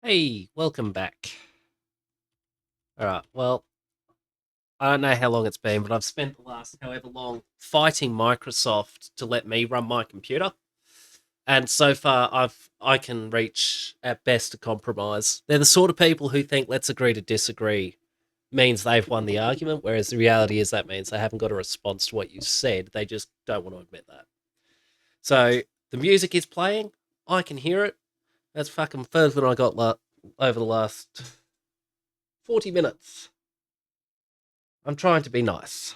Hey, welcome back. Alright, well, I don't know how long it's been, but I've spent the last however long fighting Microsoft to let me run my computer. And so far I can reach at best a compromise. They're the sort of people who think let's agree to disagree means they've won the argument, whereas the reality is that means they haven't got a response to what you said. They just don't want to admit that. So the music is playing, I can hear it. That's fucking further than I got over the last 40 minutes. I'm trying to be nice.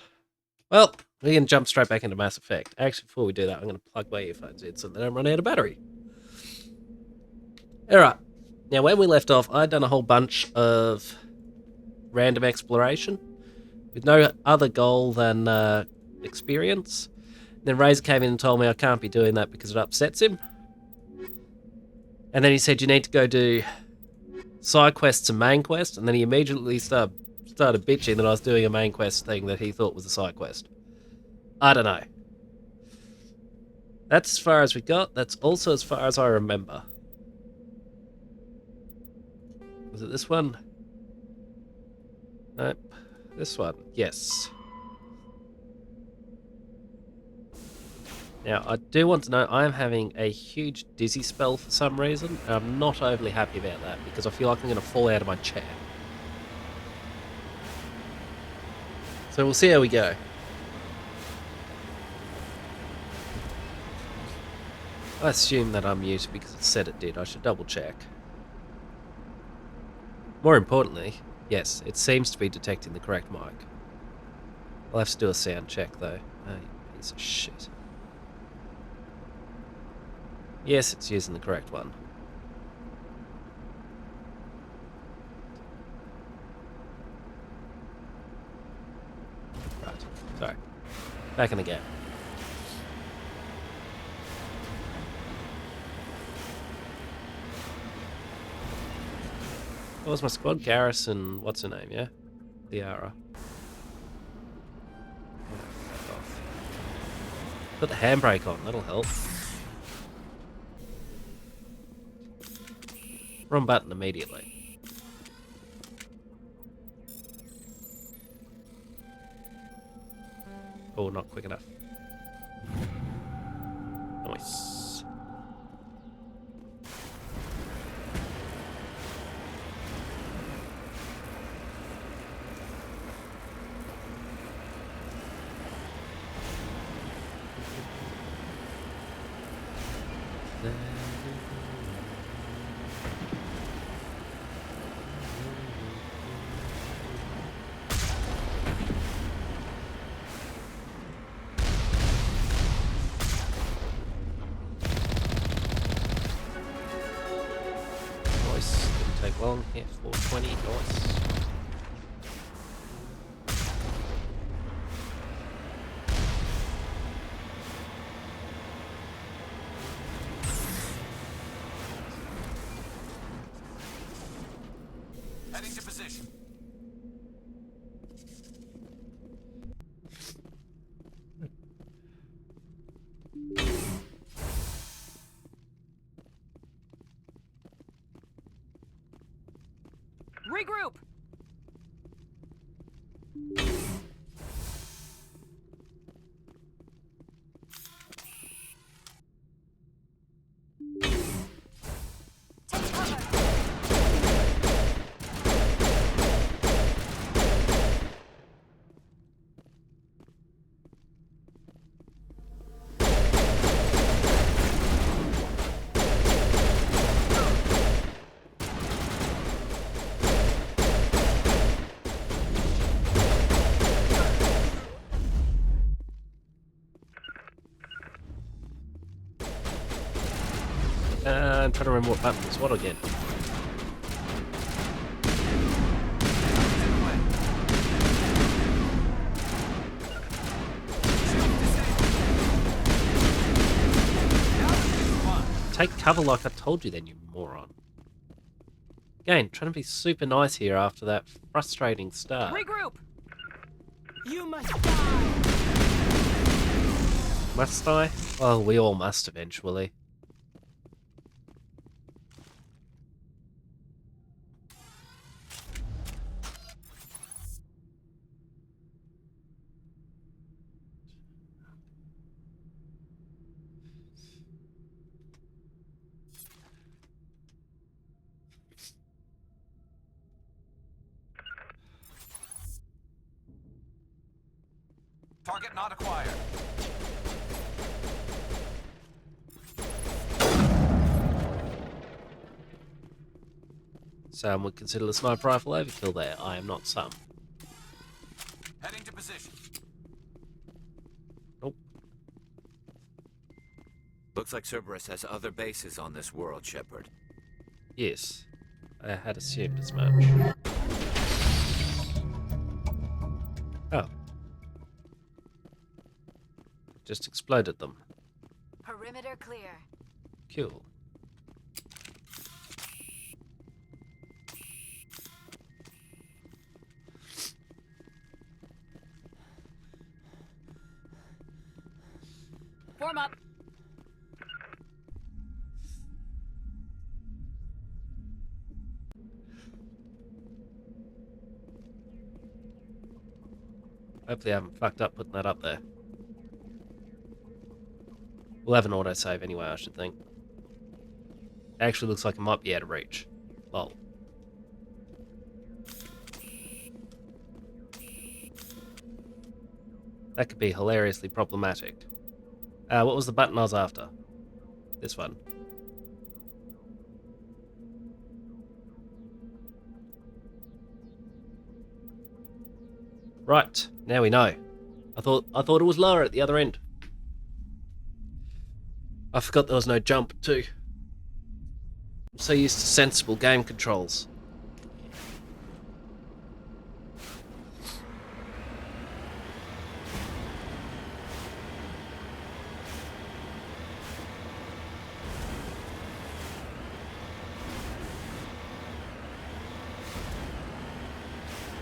Well, we can jump straight back into Mass Effect. Actually, before we do that, I'm going to plug my earphones in so they don't run out of battery. Alright. Now, when we left off, I'd done a whole bunch of random exploration with no other goal than experience. Then Razor came in and told me I can't be doing that because it upsets him. And then he said you need to go do side quests and main quest, and then he immediately started bitching that I was doing a main quest thing that he thought was a side quest. I don't know. That's as far as we got. That's also as far as I remember. Was it this one? Nope. This one. Yes. Now, I do want to know, I am having a huge dizzy spell for some reason, and I'm not overly happy about that, because I feel like I'm going to fall out of my chair. So we'll see how we go. I assume that I'm muted because it said it did. I should double check. More importantly, yes, it seems to be detecting the correct mic. I'll have to do a sound check though. Oh, you piece of shit. Yes, it's using the correct one. Right, sorry. Back in the game. What was my squad? Garrison, what's her name, yeah? Liara. Put the handbrake on, that'll help. Wrong button immediately. Oh, not quick enough. Nice. Take long, yeah, 420, nice. Heading to position. Regroup! Take cover! I'm trying to remember what button was what again. Take cover like I told you then, you moron. Again, trying to be super nice here after that frustrating start. Regroup! You must die! Must I? Well, we all must eventually. Target not acquired. Some would consider the sniper rifle overkill there. I am not some. Heading to position. Nope. Looks like Cerberus has other bases on this world, Shepard. Yes. I had assumed as much. Oh. Just exploded them. Perimeter clear. Cool. Form up. Hopefully I haven't fucked up putting that up there. We'll have an autosave anyway, I should think. It actually looks like it might be out of reach. Lol. That could be hilariously problematic. What was the button I was after? This one. Right, now we know. I thought it was lower at the other end. I forgot there was no jump too. I'm so used to sensible game controls.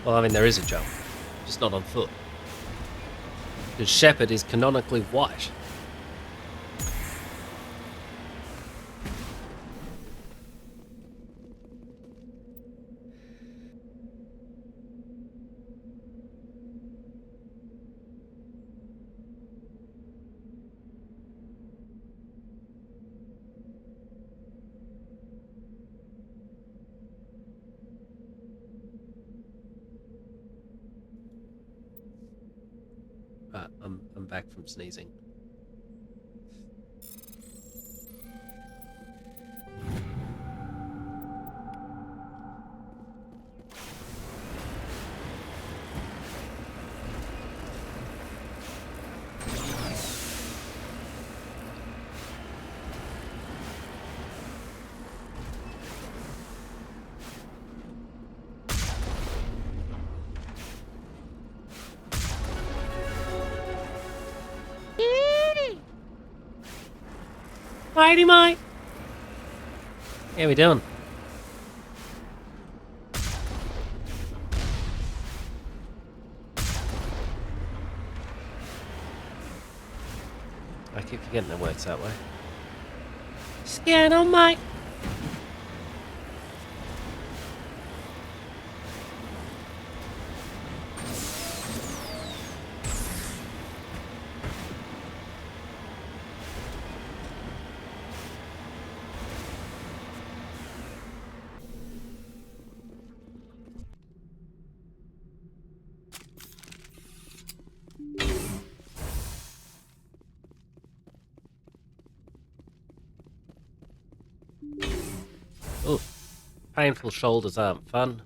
Well, I mean, there is a jump, just not on foot. Because Shepard is canonically white. I'm back from sneezing. Mighty mate. How we doing? I keep forgetting it works that way. Scan on, mate. Oh, painful shoulders aren't fun.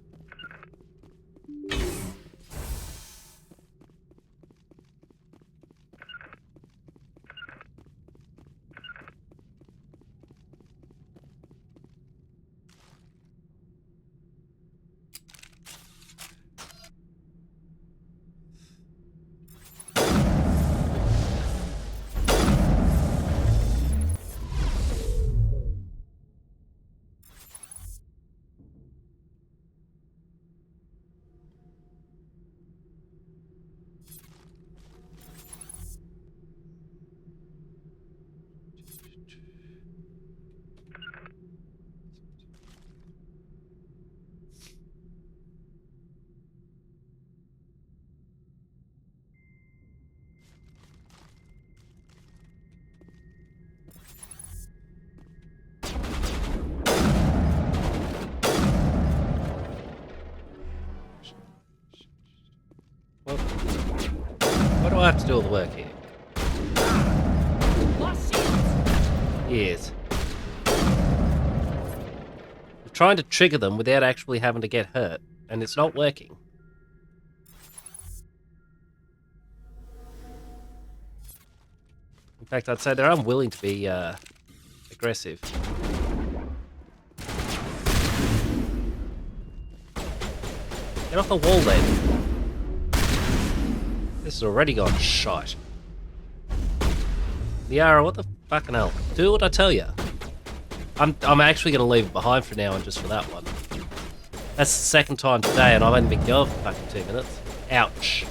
I have to do all the work here? Yes. I'm trying to trigger them without actually having to get hurt, and it's not working. In fact, I'd say they're unwilling to be aggressive. Get off the wall then. This has already gone shite. Liara, what the fucking hell? Do what I tell you. I'm actually going to leave it behind for now and just for that one. That's the second time today and I've only been going for fucking 2 minutes. Ouch.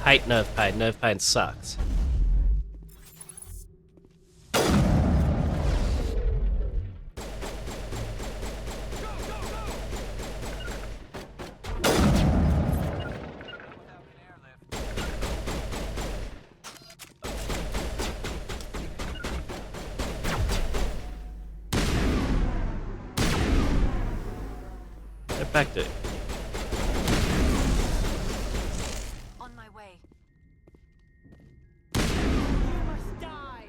Hate nerve pain. Nerve pain sucks. Get back, dude. On my way. You must die.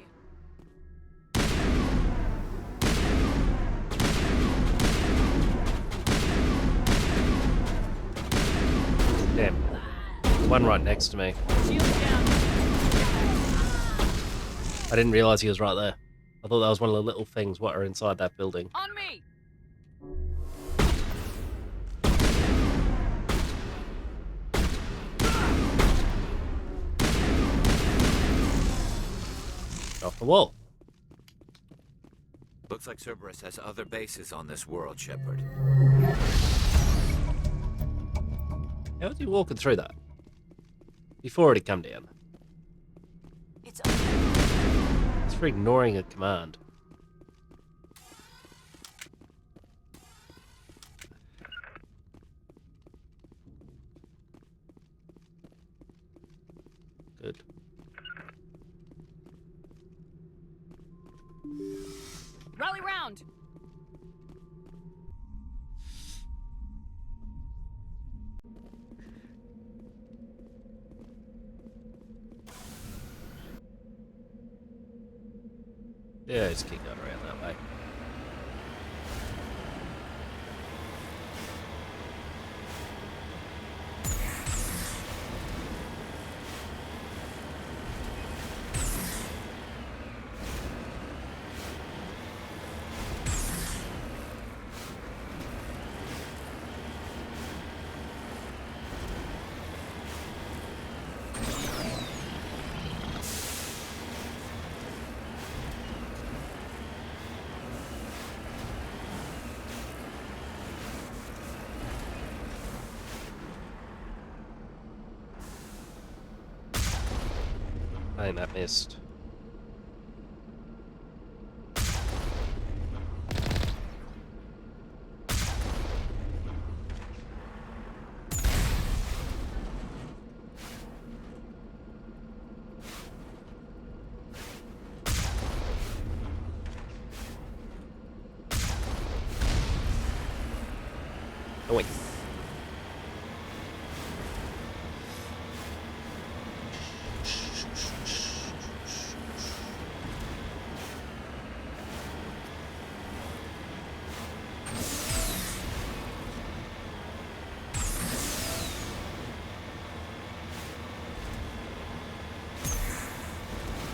Damn. One right next to me. Shield down. I didn't realise he was right there. I thought that was one of the little things what are inside that building. On me. Off the wall. Looks like Cerberus has other bases on this world, Shepard. How was he walking through that? Before it had come down. It's It's for ignoring a command. Good. Rally round. Yeah, just keep going around that way. I think that missed. Oh wait.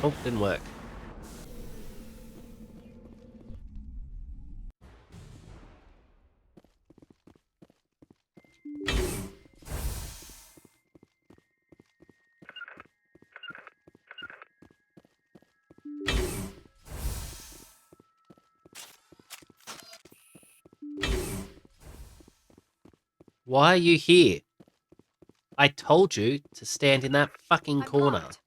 Oh, didn't work. Why are you here? I told you to stand in that fucking I'm corner. blocked.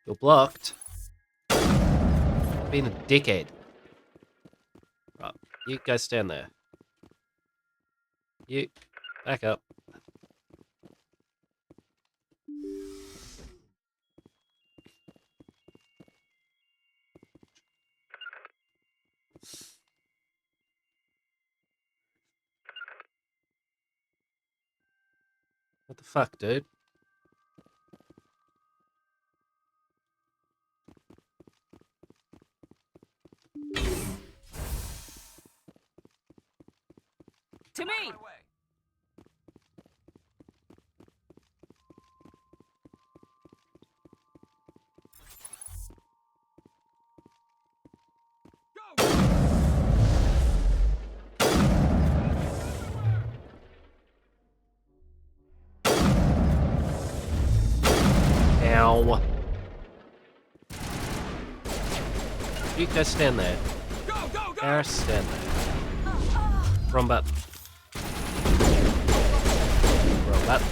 You're blocked. Being a dickhead. Right, you go stand there. You back up. fuck, dude? To me! On my way. Ow. You go stand there. Go, go, go! Garrus, stand there. Wrong button. Wrong button.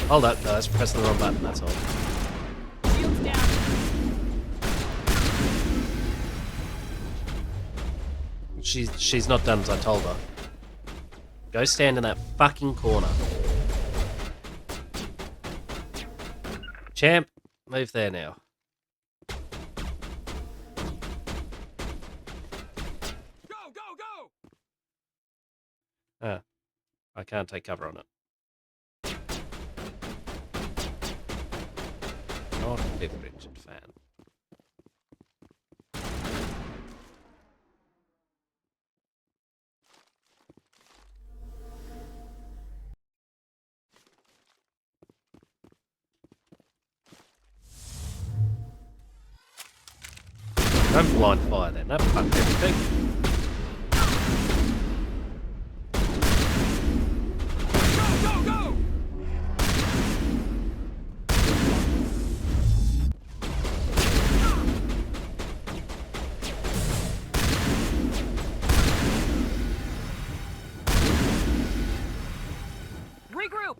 Hold up, guys. Press the wrong button, that's all. Shields down. She's not done as I told her. Go stand in that fucking corner. Champ, move there now. Go, go, go! Ah, I can't take cover on it. Not a Richard fan. Don't blind fire then, that fucked everything. Go, go, go! Regroup!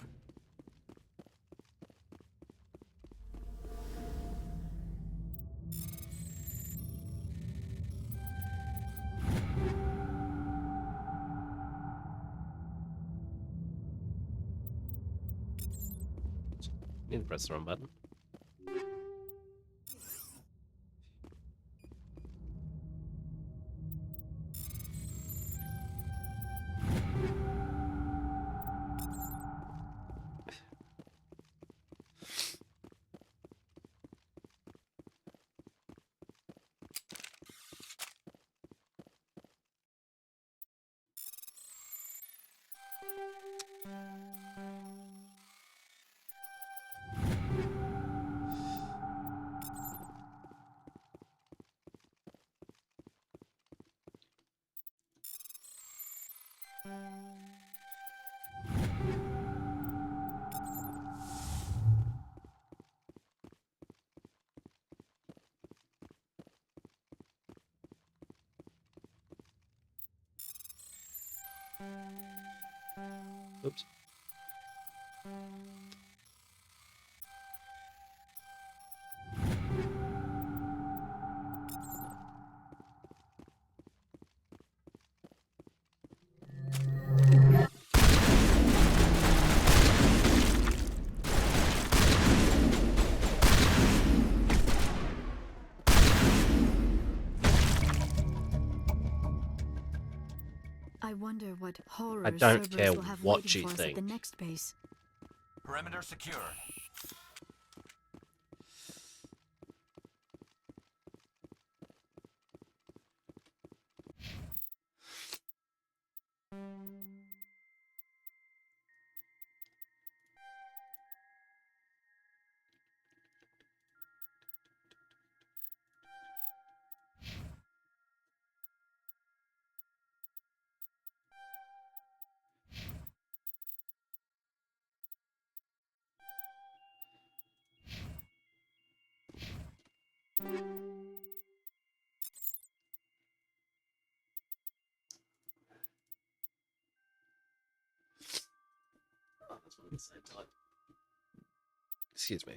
Need to press the wrong button. Oops. I wonder what horrors I don't Cerberus care will have what waiting you for us at the think. next base. Perimeter secure. Oh, that's one at the same time. Excuse me.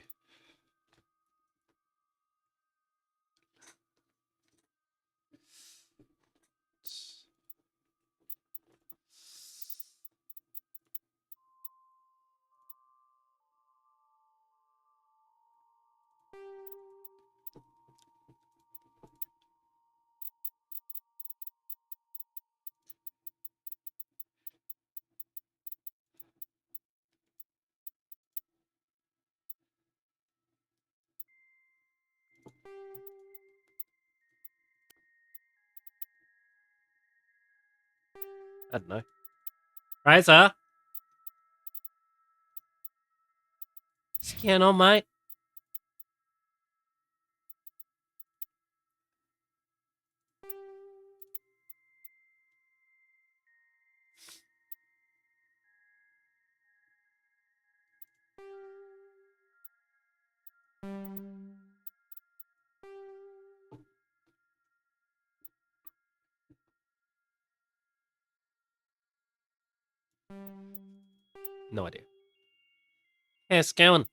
I don't know. Razor? What's going on, mate? No idea. Yeah, it's going.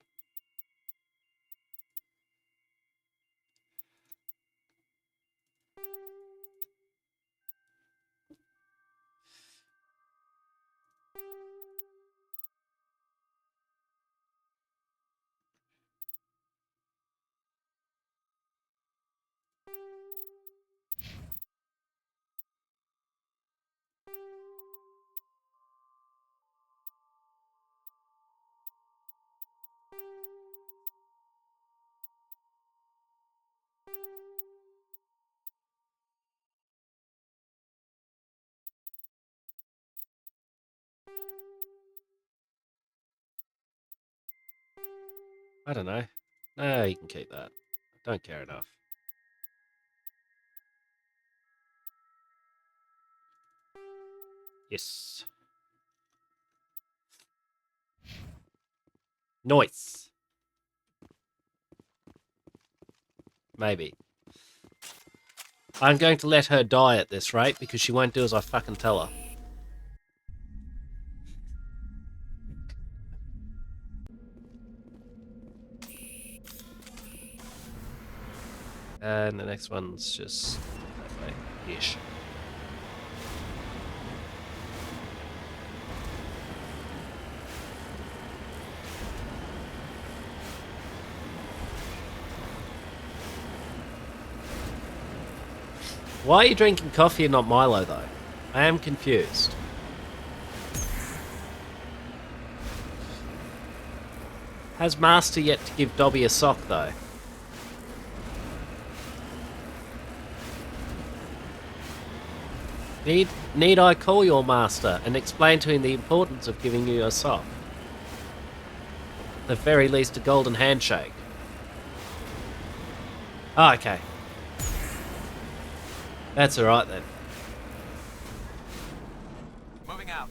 I don't know. No, you can keep that. Don't care enough. Yes. Noise. Maybe. I'm going to let her die at this rate because she won't do as I fucking tell her. And the next one's just that way. Ish. Why are you drinking coffee and not Milo, though? I am confused. Has Master yet to give Dobby a sock, though? Need I call your Master and explain to him the importance of giving you a sock? At the very least, a golden handshake. Oh, okay. That's alright then. Moving out.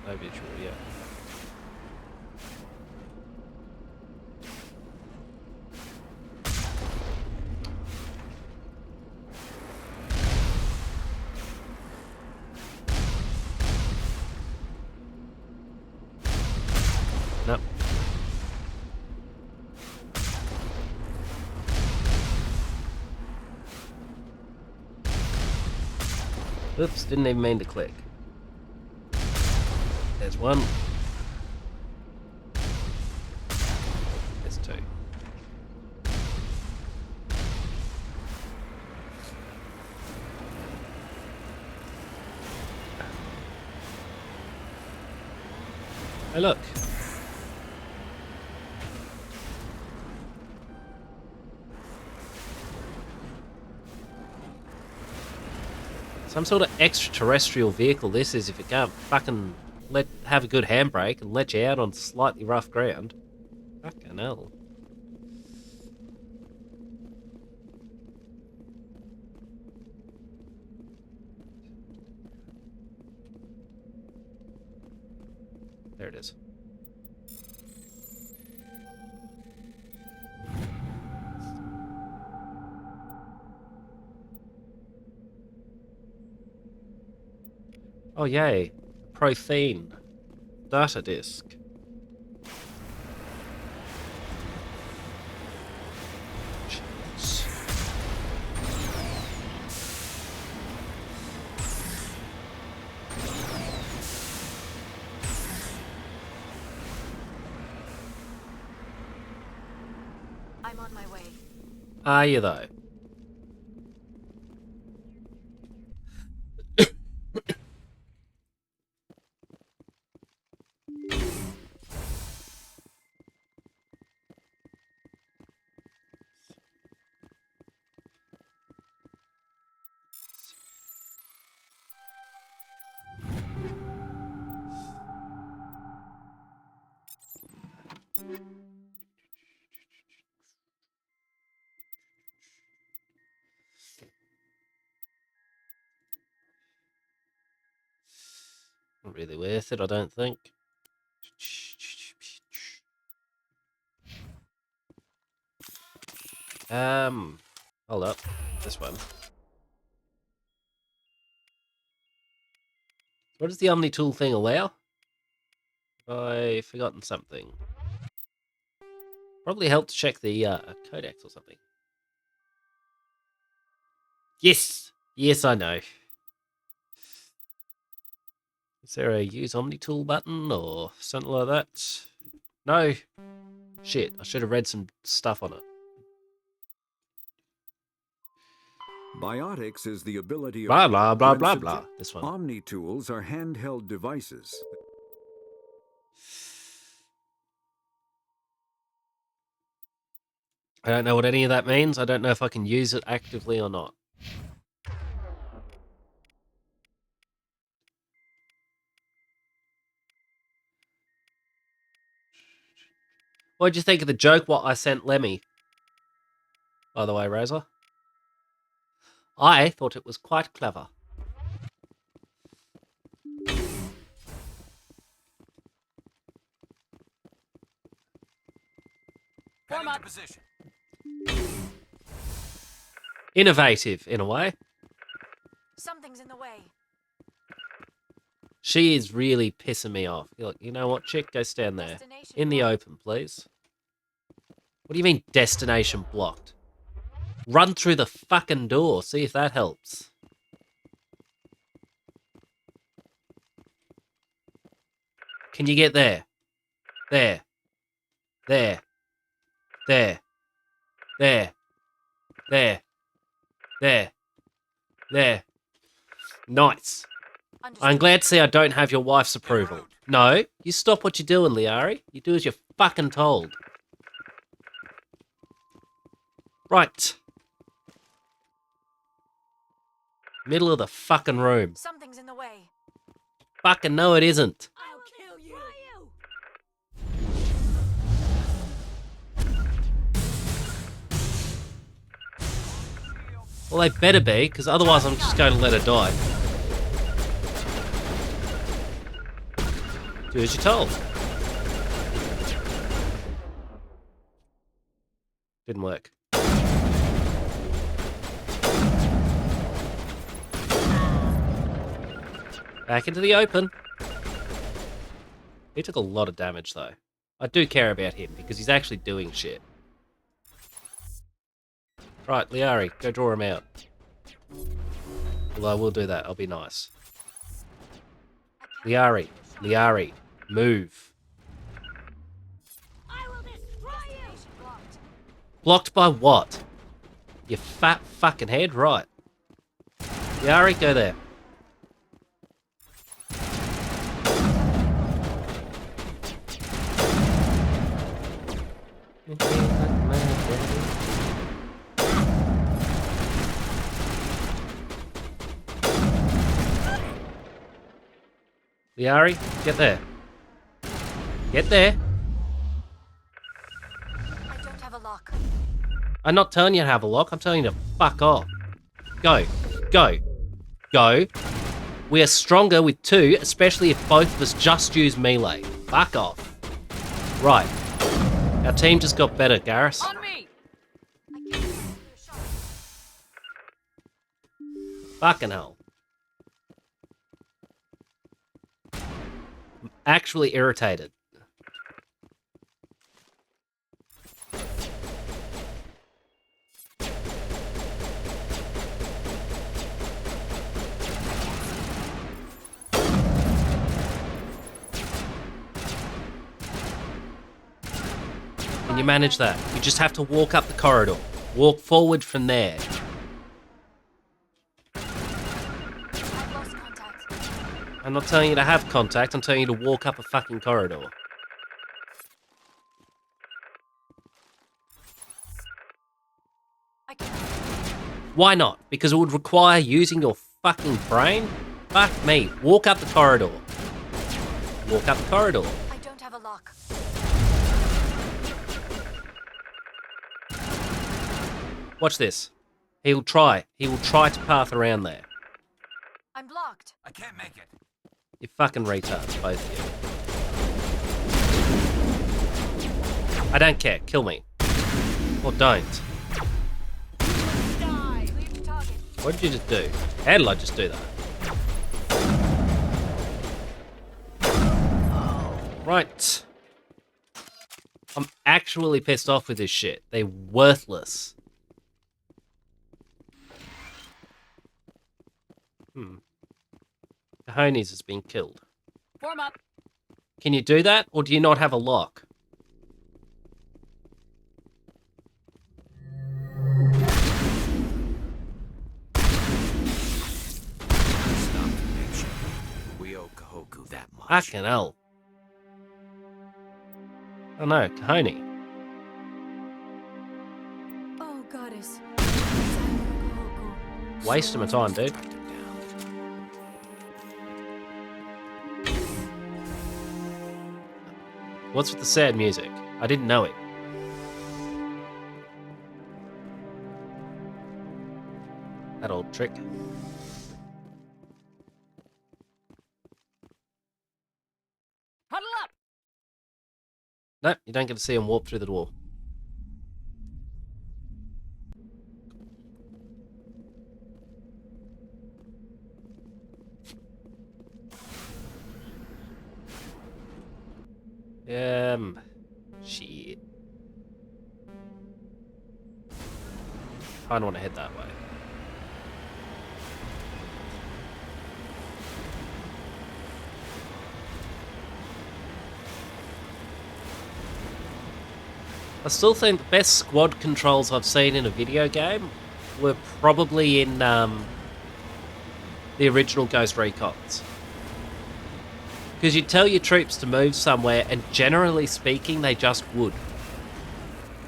No visual yet. Nope. Oops, didn't even mean to click. There's one. There's two. Hey, look. Some sort of extraterrestrial vehicle this is if it can't fucking have a good handbrake and let you out on slightly rough ground. Fucking hell. There it is. Oh yay. Profane. Data disk. I'm on my way. Are you though? Not really worth it, I don't think. Hold up. This one. What does the Omni tool thing allow? I've forgotten something. Probably help to check the codex or something. Yes! Yes, I know. Is there a use Omni tool button or something like that? No. Shit, I should have read some stuff on it. Biotics is the ability of... Blah, blah, blah, when blah, subject- blah. This one. Omni tools are handheld devices. I don't know what any of that means. I don't know if I can use it actively or not. What'd you think of the joke what I sent Lemmy? By the way, Rosa. I thought it was quite clever. Heading to up. position. Innovative, in a way. Something's in the way. She is really pissing me off. You're like, you know what, chick? Go stand there. Destination In the blocked. open, please. What do you mean, destination blocked? Run through the fucking door. See if that helps. Can you get there? There. There. There. There. There. There. There. Nice. I'm glad to see I don't have your wife's approval. No, you stop what you're doing, Liari. You do as you're fucking told. Right. Middle of the fucking room. Something's in the way. Fucking no, it isn't. I'll kill you. Well, they better be, because otherwise I'm just going to let her die. Do as you're told. Didn't work. Back into the open. He took a lot of damage, though. I do care about him, because he's actually doing shit. Right, Liari, go draw him out. Well, I will do that. I'll be nice. Liari, move. I will destroy you. Blocked. Blocked by what? You fat fucking head? Right. Liari, go there. Liari, get there. Get there. I don't have a lock. I'm not telling you to have a lock. I'm telling you to fuck off. Go. Go. Go. We are stronger with two, especially if both of us just use melee. Fuck off. Right. Our team just got better, Garrus. On me. I can't find a clear shot. Fucking hell. I'm actually irritated. Can you manage that? You just have to walk up the corridor. Walk forward from there. I've lost contact. I'm not telling you to have contact, I'm telling you to walk up a fucking corridor. I can't. Why not? Because it would require using your fucking brain? Fuck me. Walk up the corridor. Walk up the corridor. I don't have a lock. Watch this. He'll try. He will try to path around there. I'm blocked. I can't make it. You fucking retards, both of you. I don't care. Kill me. Or don't. Die. Clear to target. What did you just do? How did I just do that? Right. I'm actually pissed off with this shit. They're worthless. Cojones has been killed. Form up. Can you do that, or do you not have a lock? Stop to mention. We owe Kahoku that much. Fucking hell. Oh no, Kahone. Oh, goddess. Waste of my time, dude. Tracked him down. What's with the sad music? I didn't know it. That old trick. Huddle up. Nope, you don't get to see him warp through the door. Shit. Kinda wanna head that way. I still think the best squad controls I've seen in a video game were probably in the original Ghost Recons. Because you'd tell your troops to move somewhere, and generally speaking, they just would.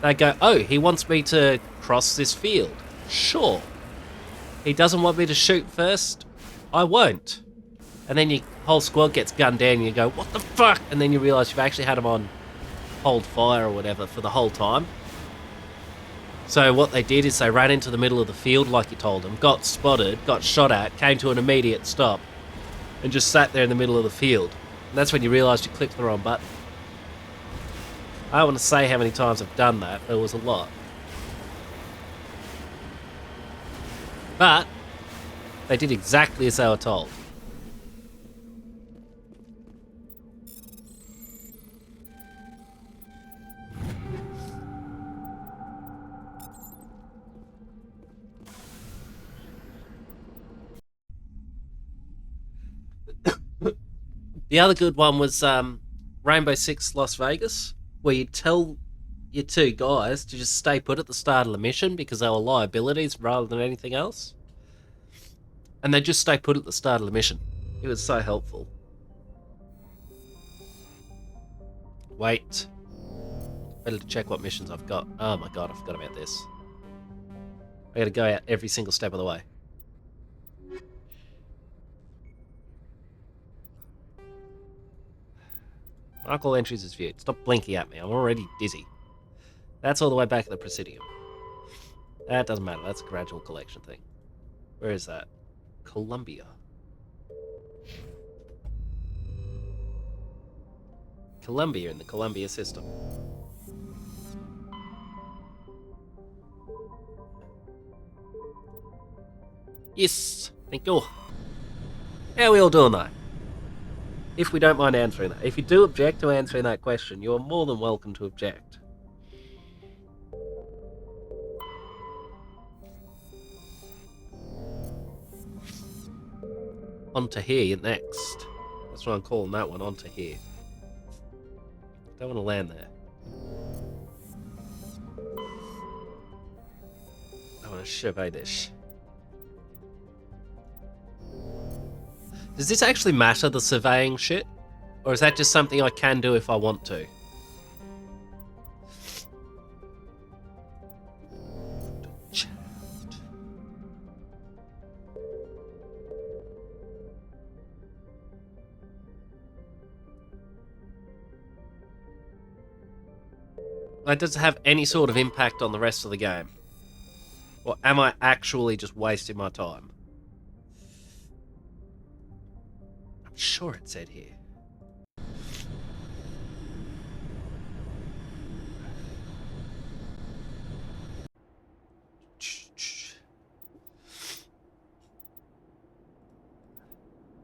They'd go, oh, he wants me to cross this field. Sure. He doesn't want me to shoot first. I won't. And then your whole squad gets gunned down, and you go, what the fuck? And then you realise you've actually had them on hold fire or whatever for the whole time. So what they did is they ran into the middle of the field like you told them, got spotted, got shot at, came to an immediate stop, and just sat there in the middle of the field. And that's when you realised you clicked the wrong button. I don't want to say how many times I've done that, but it was a lot. But they did exactly as they were told. The other good one was Rainbow Six Las Vegas, where you tell your two guys to just stay put at the start of the mission because they were liabilities rather than anything else. And they just stay put at the start of the mission. It was so helpful. Wait. Better to check what missions I've got. Oh my god, I forgot about this. I gotta go out every single step of the way. Mark all entries as viewed. Stop blinking at me. I'm already dizzy. That's all the way back at the Presidium. That doesn't matter. That's a gradual collection thing. Where is that? Columbia. Columbia in the Columbia system. Yes. Thank you. How are we all doing though? If we don't mind answering that. If you do object to answering that question, you are more than welcome to object. On to here next. That's what I'm calling that one, on to here. Don't want to land there. survey this. Does this actually matter, the surveying shit? Or is that just something I can do if I want to? Like, does it have any sort of impact on the rest of the game? Or am I actually just wasting my time? I'm sure it said here.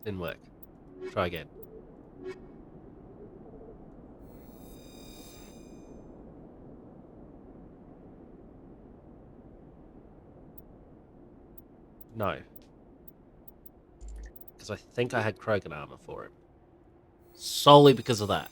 Didn't work. Try again. No. Because I think I had Krogan armor for him. Solely because of that.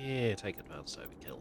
Yeah, take advanced overkill.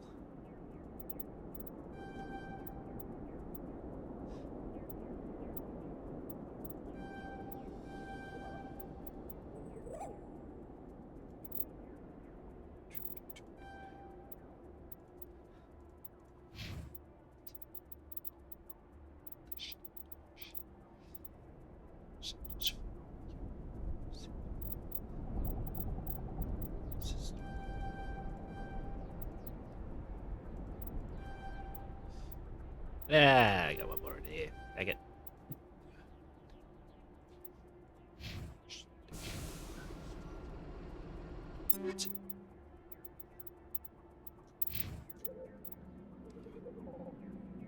Yeah, I got one more in here. Take it.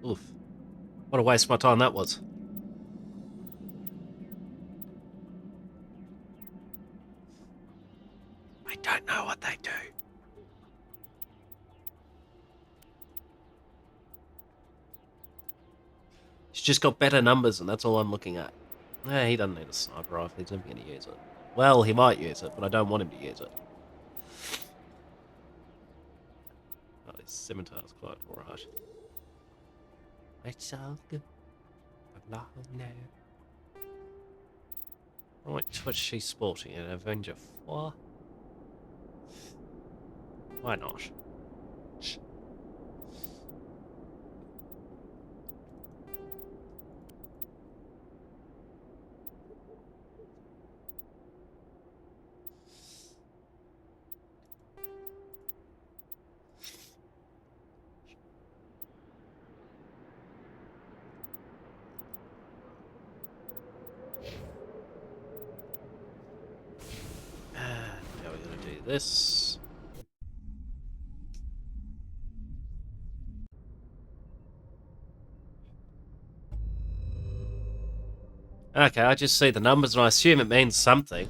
Oof. What a waste of my time that was. I don't know what they do. He's just got better numbers, and that's all I'm looking at. Yeah, he doesn't need a sniper rifle. He's never going to use it. Well, he might use it, but I don't want him to use it. Oh, this scimitar's quite alright. It's all good. Along now. Right, what's she sporting? An Avenger 4? Why not? Now we're going to do this. Okay, I just see the numbers and I assume it means something.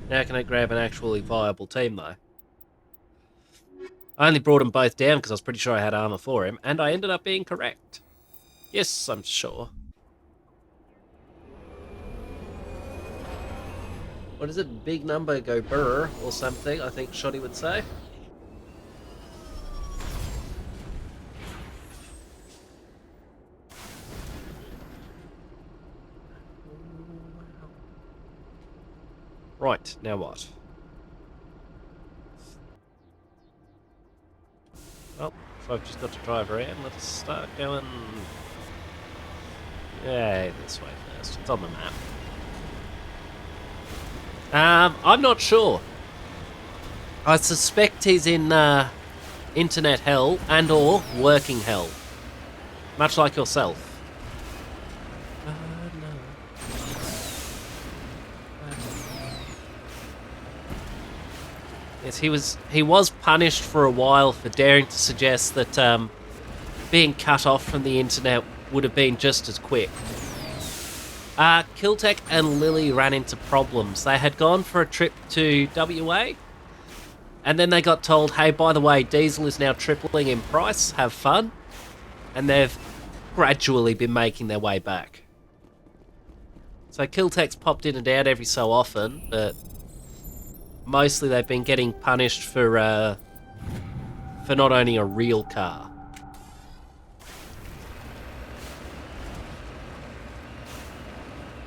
Now can I grab an actually viable team, though? I only brought them both down because I was pretty sure I had armor for him, and I ended up being correct. Yes, I'm sure. What is it? Big number go brr or something, I think Shoddy would say. Right, now what? Well, if I've just got to drive around, let's start going... Yeah, this way first. It's on the map. I'm not sure. I suspect he's in internet hell and or working hell. Much like yourself. No. Yes, he was punished for a while for daring to suggest that being cut off from the internet would have been just as quick. Kiltech and Lily ran into problems. They had gone for a trip to WA, and then they got told, hey, by the way, diesel is now tripling in price, have fun. And they've gradually been making their way back. So Kiltech's popped in and out every so often, but mostly they've been getting punished for not owning a real car.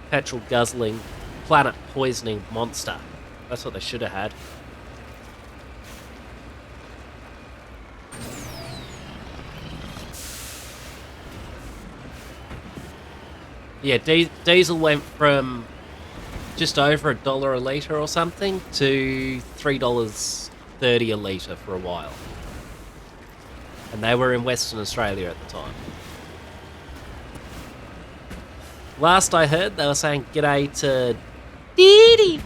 Petrol guzzling, planet poisoning monster. That's what they should have had. Yeah, diesel went from just over $1 a litre or something to $3.30 a litre for a while. And they were in Western Australia at the time. Last I heard, they were saying g'day to Diddy.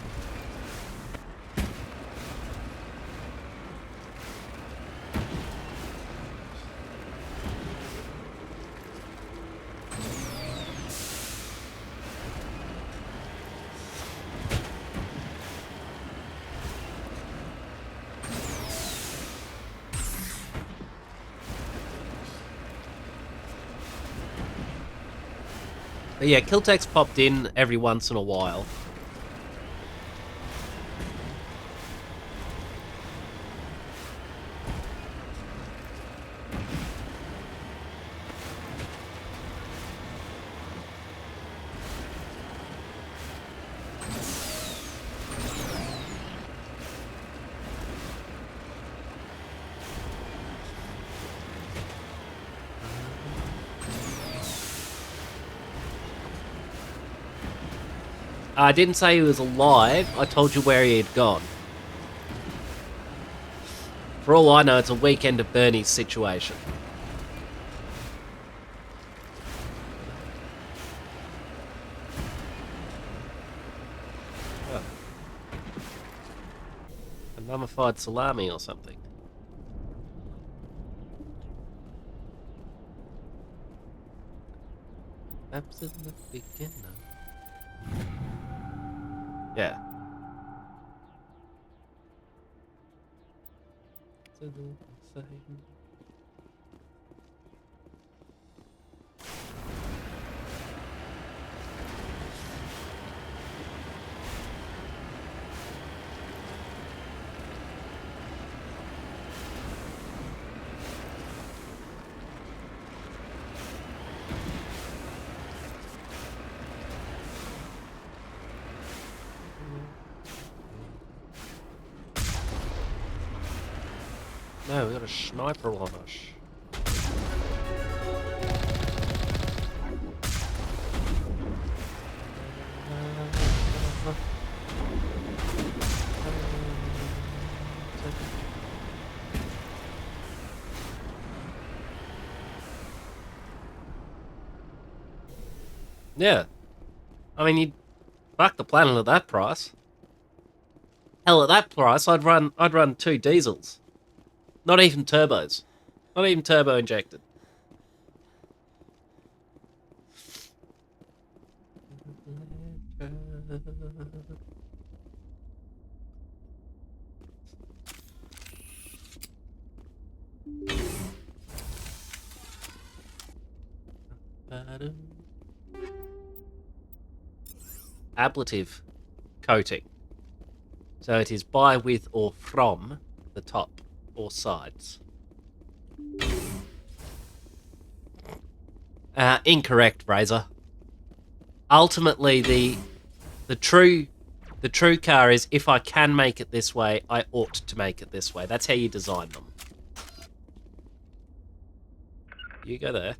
But yeah, Kiltech's popped in every once in a while. I didn't say he was alive, I told you where he had gone. For all I know, it's a Weekend at Bernie's situation. Oh. A mummified salami or something. Absolute beginner. Yeah. No, we got a sniper on us. Yeah. I mean, you'd fuck the planet at that price. Hell, at that price, I'd run 2 diesels. Not even turbos. Not even turbo injected. Ablative coating. So it is by, with, or from the top or sides. Incorrect, Razor. Ultimately, the true car is, if I can make it this way, I ought to make it this way. That's how you design them. You go there.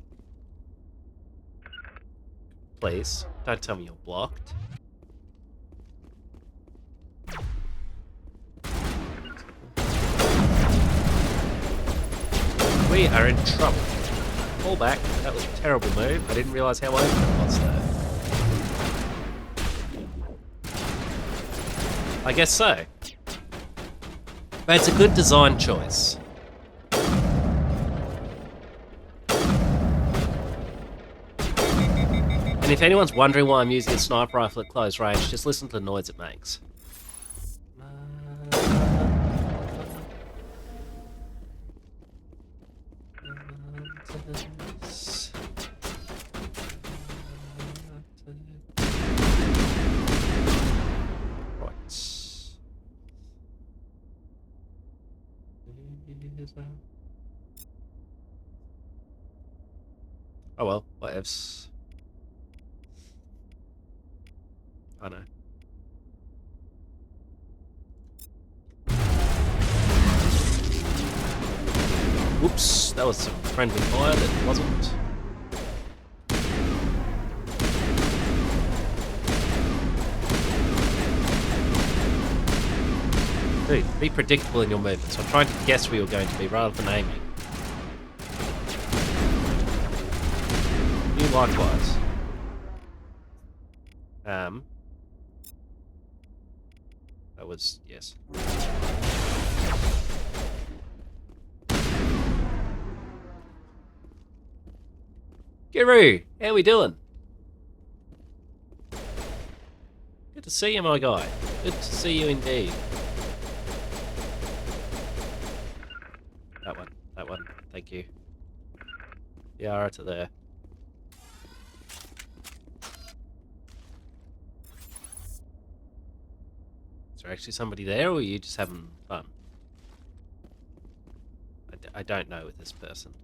Please, don't tell me you're blocked. We are in trouble. Fall back. That was a terrible move. I didn't realise how open it was there. I guess so. But it's a good design choice. And if anyone's wondering why I'm using a sniper rifle at close range, just listen to the noise it makes. Oh well, whatevs. I know. Whoops, that was some friendly fire that wasn't. Dude, be predictable in your movements. I'm trying to guess where you're going to be rather than aiming. You likewise. That was, yes. Guru, how we doing? Good to see you, my guy. Good to see you indeed. That one, thank you. Yeah, right to there. Is there actually somebody there, or are you just having fun? I don't know with this person.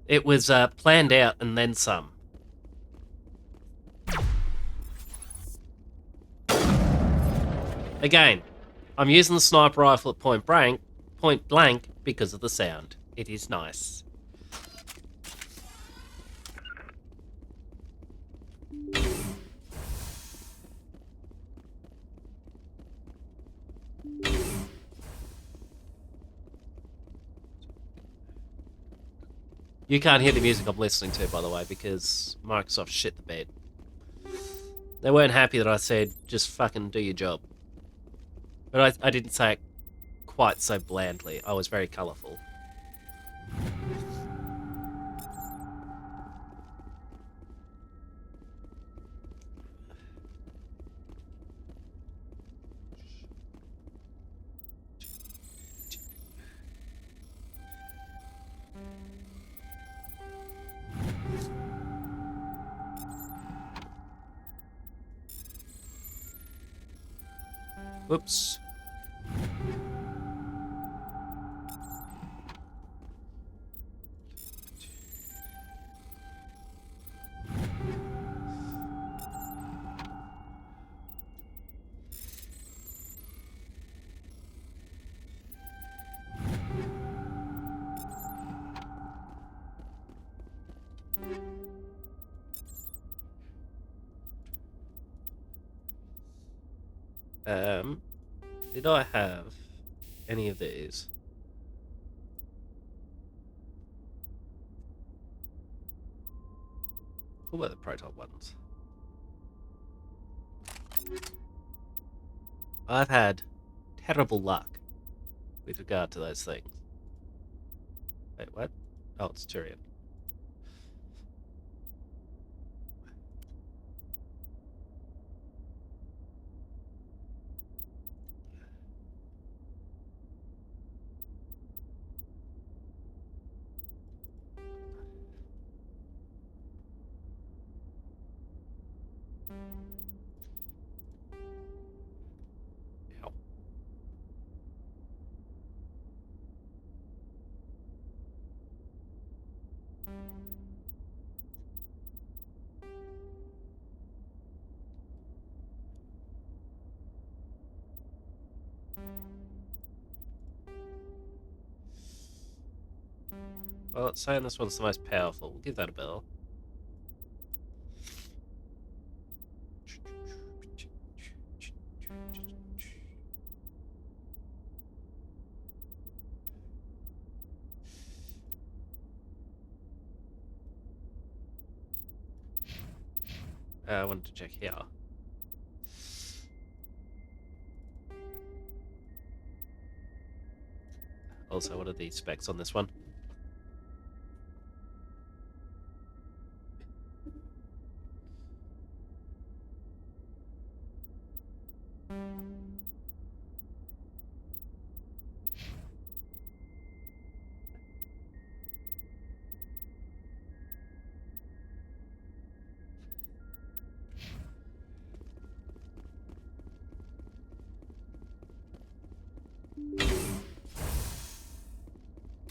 It was planned out and then some. Again, I'm using the sniper rifle at point blank because of the sound. It is nice. You can't hear the music I'm listening to, by the way, because Microsoft shit the bed. They weren't happy that I said, just fucking do your job. But I didn't say it quite so blandly. I was very colourful. Whoops. Did I have any of these? What about the proton ones? I've had terrible luck with regard to those things. Wait, what? Oh, it's Tyrion. Ow. Well, it's saying this one's the most powerful. We'll give that a bell. I wanted to check here. Also, what are the specs on this one?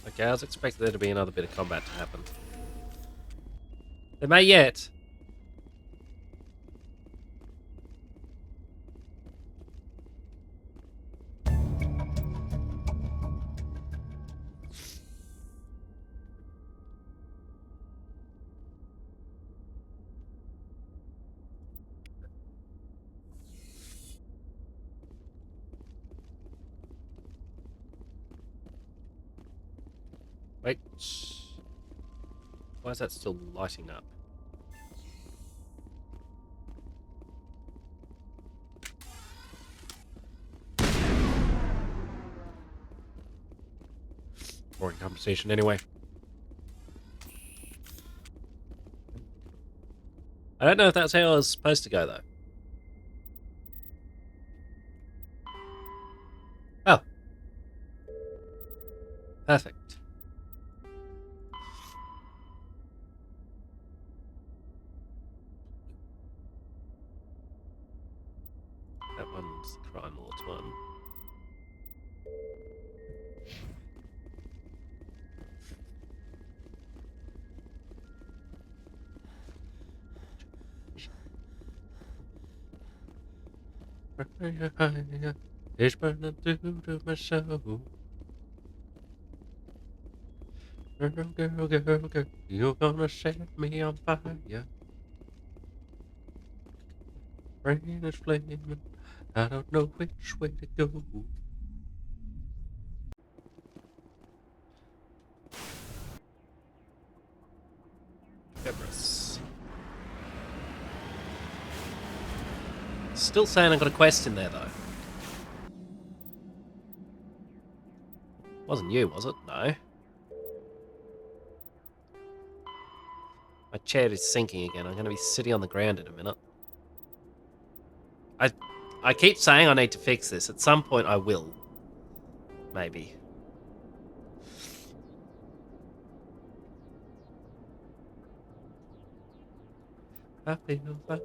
Okay, I was expecting there to be another bit of combat to happen. There may yet. Wait. Why is that still lighting up? Boring conversation anyway. I don't know if that's how I was supposed to go though. Oh. Perfect. That one's the Crime Lord's one. It's burning through to my soul. Girl, girl, girl, girl, you're gonna set me on fire. Rain is flaming, I don't know which way to go. Feros. Still saying I got a quest in there though. Wasn't you, was it? No. My chair is sinking again. I'm going to be sitting on the ground in a minute. I keep saying I need to fix this. At some point I will. Maybe. I feel fine.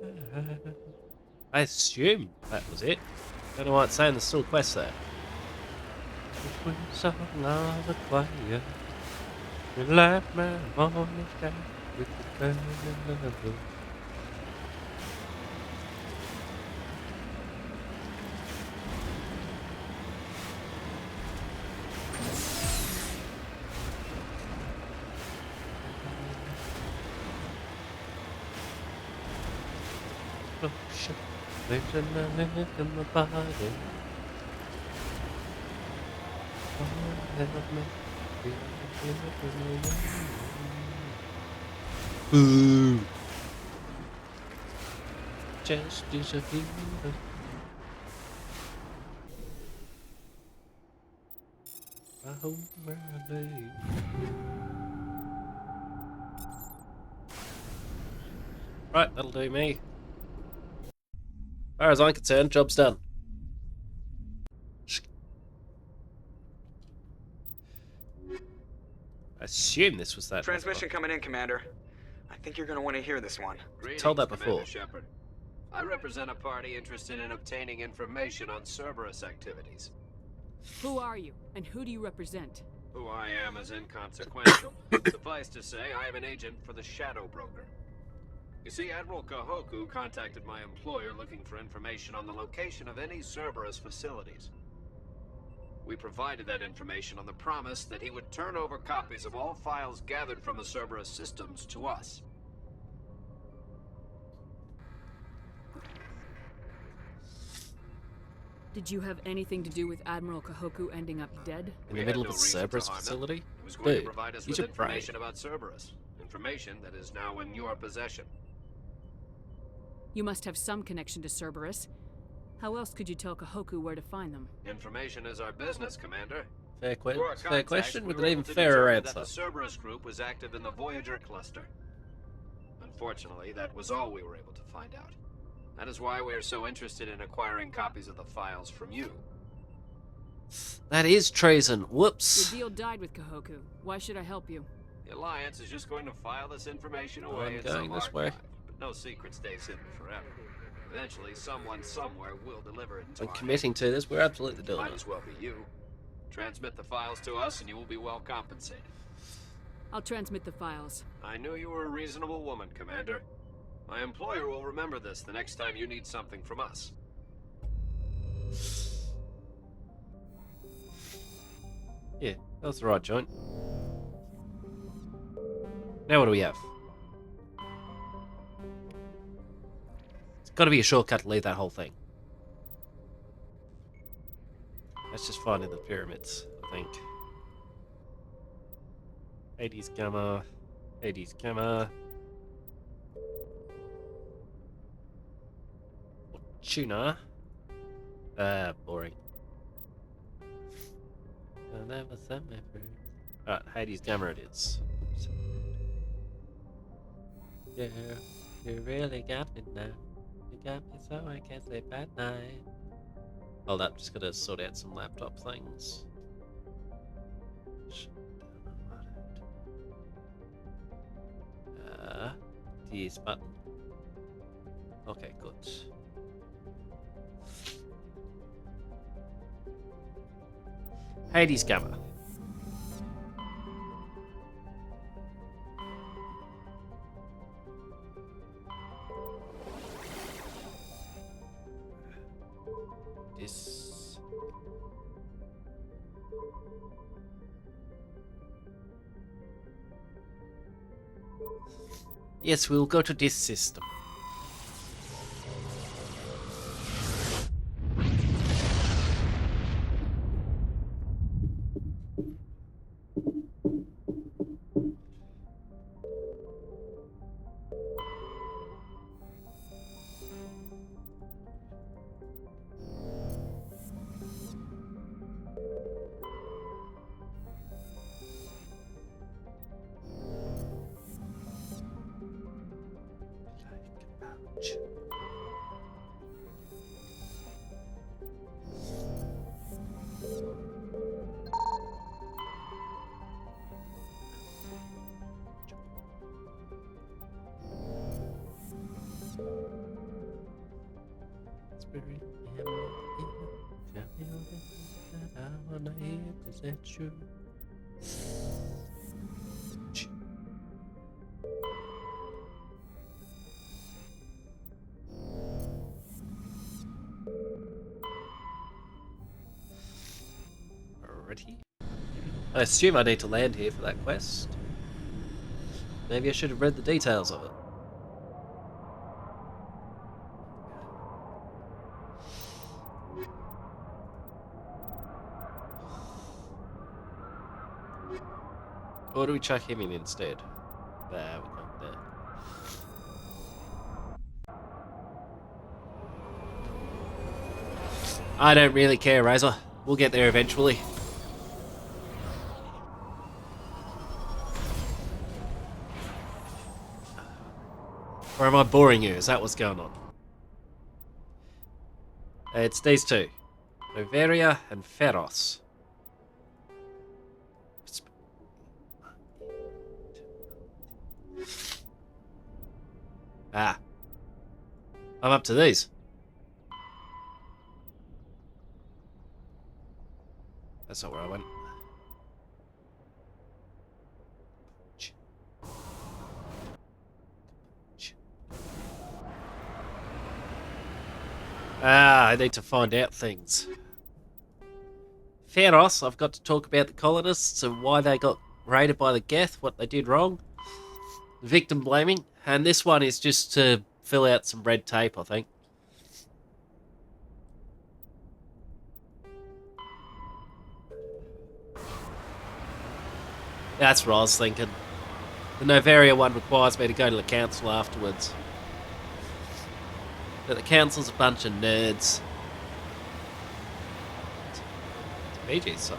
I assume that was it. Don't know why it's saying there's still a quest there. When song of the choir, you light my morning sky with the burning love. There's a lick in my body. Oh, help me. Boo. Just disappear. I hope my day. Right, that'll do me. As far as I'm concerned, job's done. I assume this was that. Transmission coming in, Commander. I think you're going to want to hear this one. Told that before. Commander Shepard. I represent a party interested in obtaining information on Cerberus activities. Who are you, and who do you represent? Who I am is inconsequential. Suffice to say, I am an agent for the Shadow Broker. You see, Admiral Kahoku contacted my employer looking for information on the location of any Cerberus facilities. We provided that information on the promise that he would turn over copies of all files gathered from the Cerberus systems to us. Did you have anything to do with Admiral Kahoku ending up dead? In We the had middle no of a reason to Cerberus harm them. facility? He was going to Dude, provide us use with your brain. information about Cerberus. Information that is now in your possession. You must have some connection to Cerberus. How else could you tell Kahoku where to find them? Information is our business, Commander. Fair, Through our fair contacts, question we with were an able even to fairer determine that answer. the Cerberus group was active in the Voyager cluster. Unfortunately, that was all we were able to find out. That is why we are so interested in acquiring copies of the files from you. That is treason. Your Whoops. deal died with Kahoku. Why should I help you? The Alliance is just going to file this information I'm away in going some this archive, way. but no secret stays hidden forever. Eventually, someone somewhere will deliver it into I'm our committing to this. We're absolutely hands. doing Might it. as well be you. Transmit the files to us, and you will be well compensated. I'll transmit the files. I knew you were a reasonable woman, Commander. My employer will remember this the next time you need something from us. Yeah, that's the right joint. Now what do we have? It's got to be a shortcut to leave that whole thing. Let's just find in the pyramids, I think. Hades Gamma. Hades Gamma. Tuna. Boring. Alright, Hades Gamma it is. Yeah, you really got me now. You got me so I can't sleep at night. Hold up, just gotta sort out some laptop things. This button. Okay, good. Hades Gamma. This. Yes, we'll go to this system. Alrighty. I assume I need to land here for that quest. Maybe I should have read the details of it. Or do we chuck him in instead? There we go. There. I don't really care, Razor. We'll get there eventually. Or am I boring you? Is that what's going on? It's these two. Novaria and Feros. Ah. I'm up to these. That's not where I went. Ah, I need to find out things. Feros, I've got to talk about the colonists and why they got raided by the Geth, what they did wrong. Victim blaming. And this one is just to fill out some red tape, I think. That's what I was thinking. The Novaria one requires me to go to the council afterwards. But the council's a bunch of nerds. It's a Bee Gees song.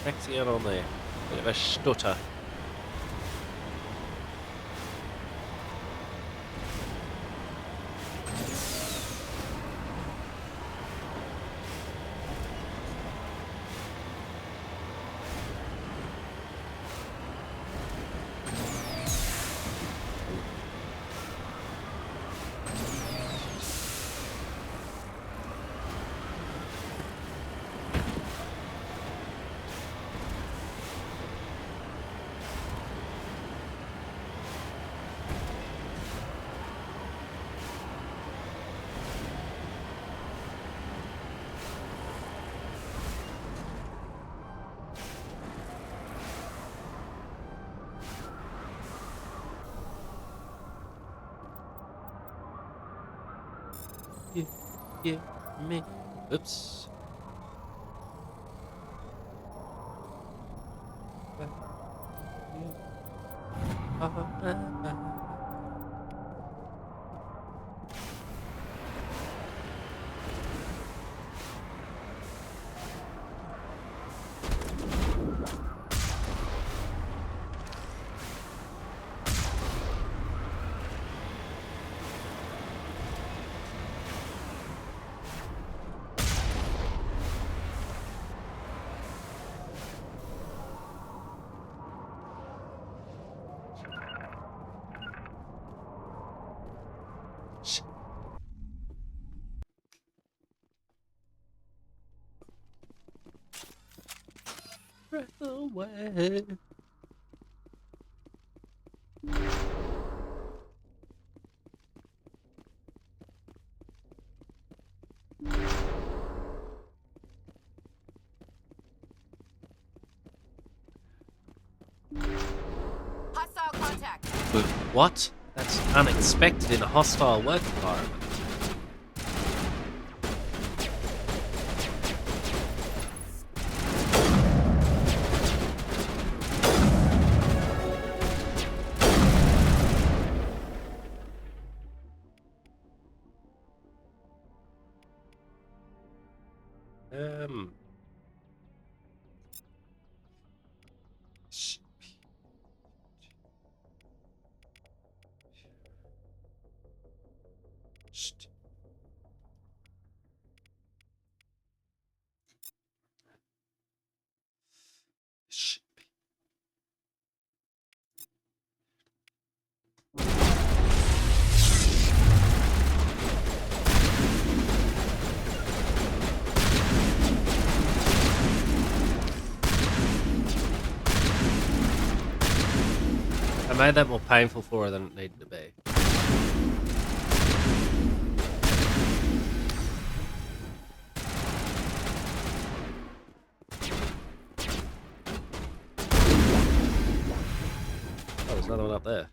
Maxing out on there. Bit of a stutter. Yeah, me. Oops. Breath away. Hostile contact. What? That's unexpected in a hostile work environment. Sh- sh- sh- I made that more painful for her than it needed to be. Oh, there's another one up there.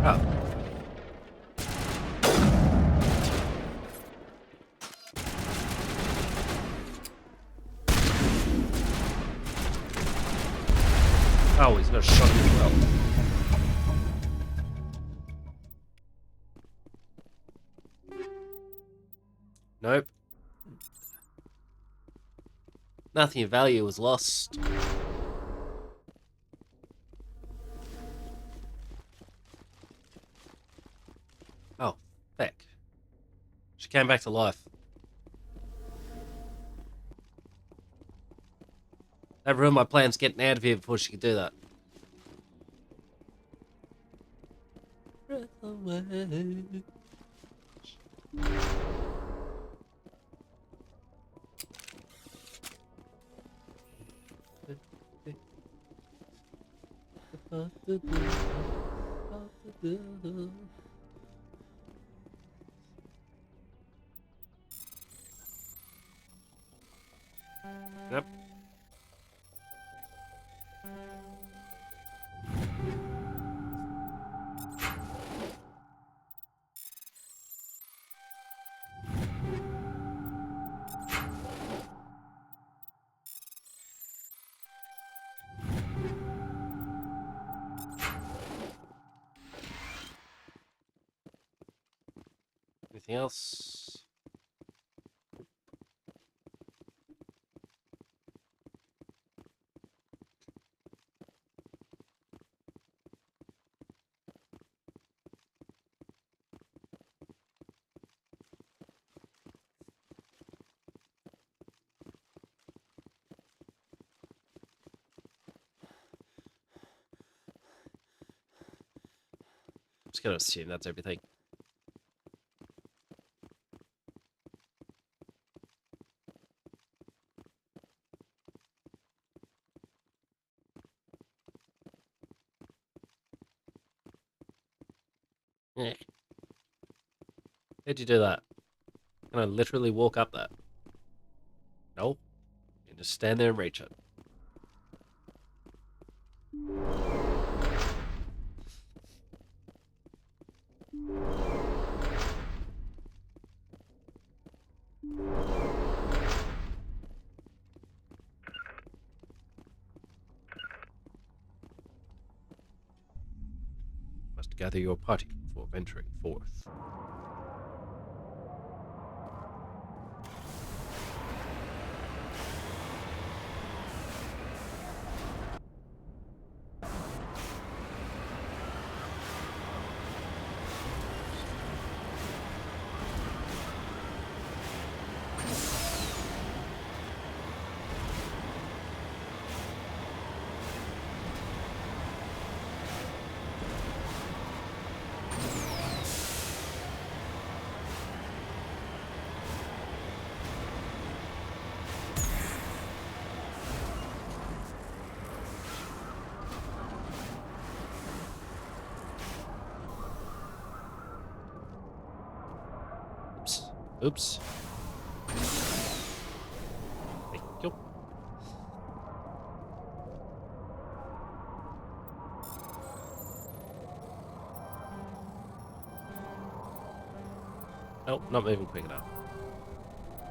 Oh. Oh, he's got a shotgun as well. Nope. Nothing of value was lost. Oh, heck. She came back to life. That ruined my plans getting out of here before she could do that. flesh. Yep. Anything else? Just gonna assume that's everything. Yeah. How'd you do that? Can I literally walk up that? No. You just stand there and reach it. Must gather your party before venturing forth. Oops. Thank you. Nope, not moving quick enough.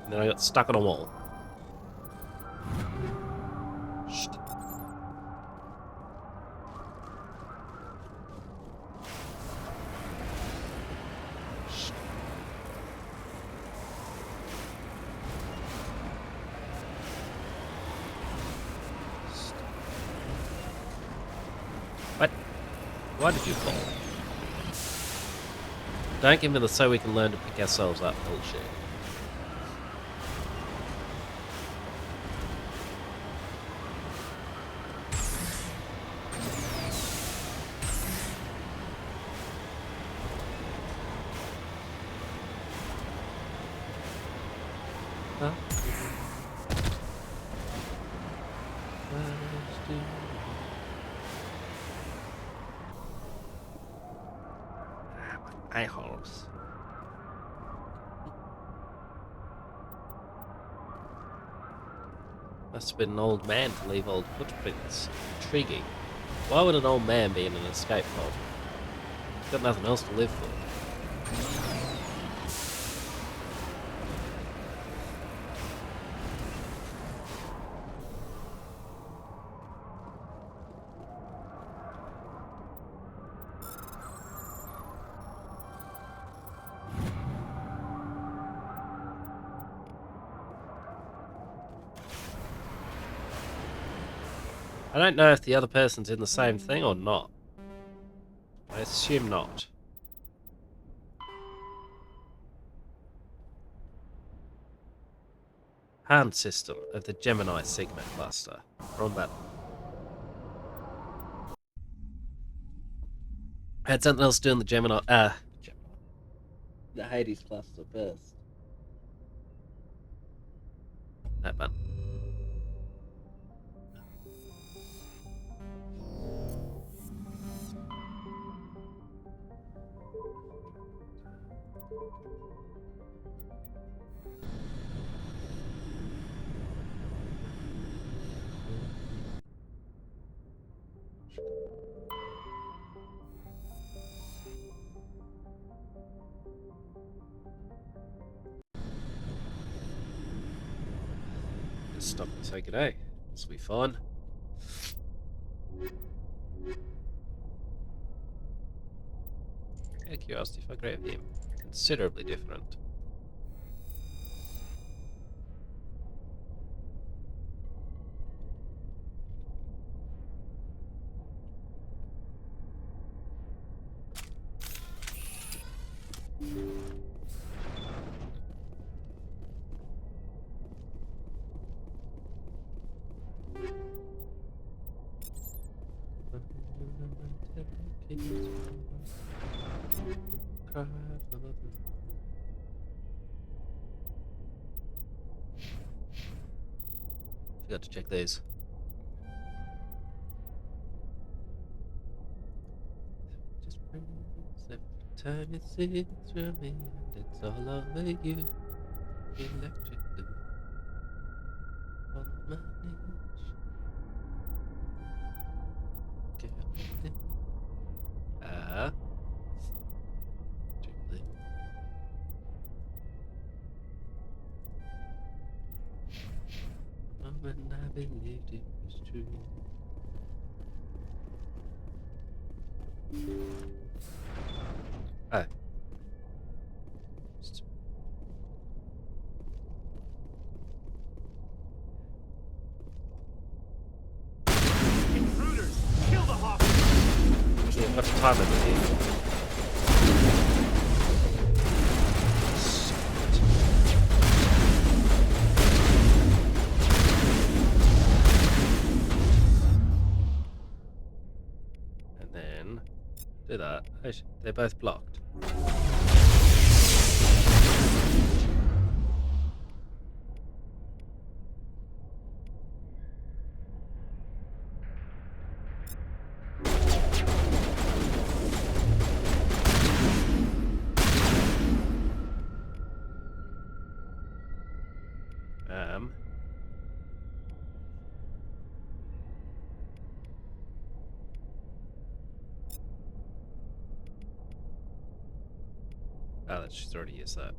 And then I got stuck on a wall. Shh. What? Why did you fall? Don't give me the so we can learn to pick ourselves up bullshit. Huh? A-holes. Must have been an old man to leave old footprints. Intriguing. Why would an old man be in an escape pod? He's got nothing else to live for. I don't know if the other person's in the same thing or not. I assume not. Hand system of the Gemini Sigma cluster. From that. Had something else doing the Gemini The Hades cluster first. That button. Stop and say good day. This will be fun. Out of curiosity, if I grab him, considerably different. Forgot to check these. Just brings every time you see through me, and it's all over you. Electric blue on my knees. Dribbling. When I believed it was true. Oh. Intruders! Kill the hawk! Yeah, what time is it here? And then do that. They're both blocked. Oh, she's already used that.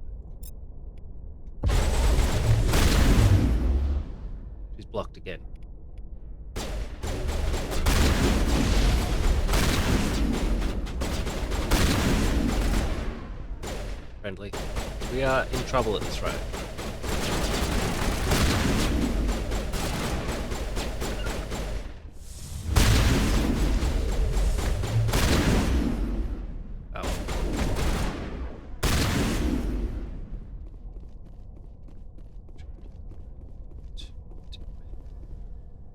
She's blocked again. Friendly. We are in trouble at this rate.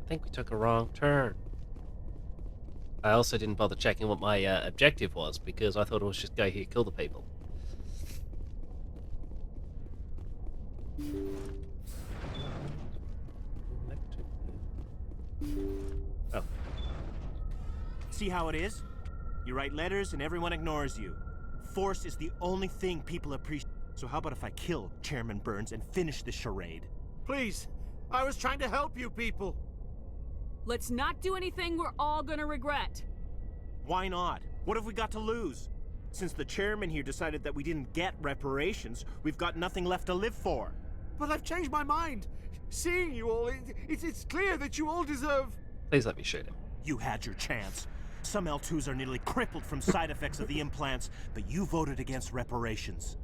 I think we took a wrong turn. I also didn't bother checking what my objective was because I thought it was just go here, kill the people. Oh. See how it is? You write letters and everyone ignores you. Force is the only thing people appreciate. So how about if I kill Chairman Burns and finish this charade? Please! I was trying to help you people! Let's not do anything we're all gonna regret. Why not? What have we got to lose? Since the chairman here decided that we didn't get reparations, we've got nothing left to live for. But I've changed my mind. Seeing you all, it's clear that you all deserve... Please let me shoot him. You had your chance. Some L2s are nearly crippled from side effects of the implants, but you voted against reparations.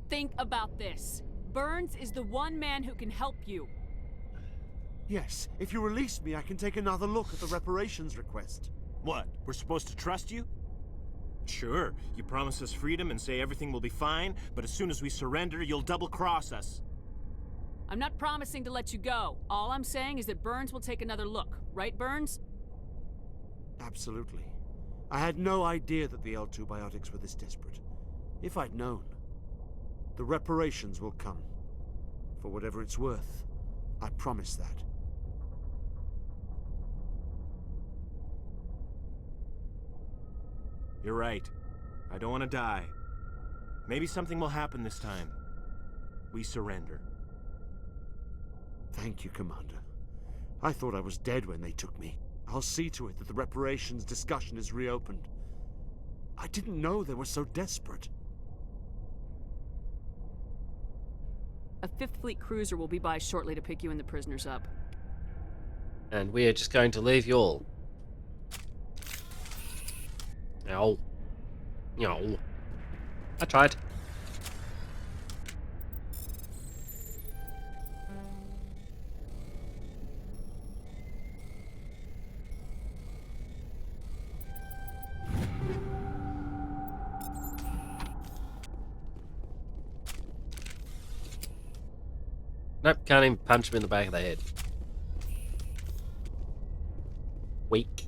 Think about this. Burns is the one man who can help you. Yes, if you release me, I can take another look at the reparations request. What? We're supposed to trust you? Sure, you promise us freedom and say everything will be fine, but as soon as we surrender, you'll double-cross us. I'm not promising to let you go. All I'm saying is that Burns will take another look. Right, Burns? Absolutely. I had no idea that the L2 biotics were this desperate. If I'd known. The reparations will come. For whatever it's worth. I promise that. You're right. I don't want to die. Maybe something will happen this time. We surrender. Thank you, Commander. I thought I was dead when they took me. I'll see to it that the reparations discussion is reopened. I didn't know they were so desperate. A 5th Fleet cruiser will be by shortly to pick you and the prisoners up. And we are just going to leave you all. No. No. I tried. Nope, can't even punch him in the back of the head. Weak.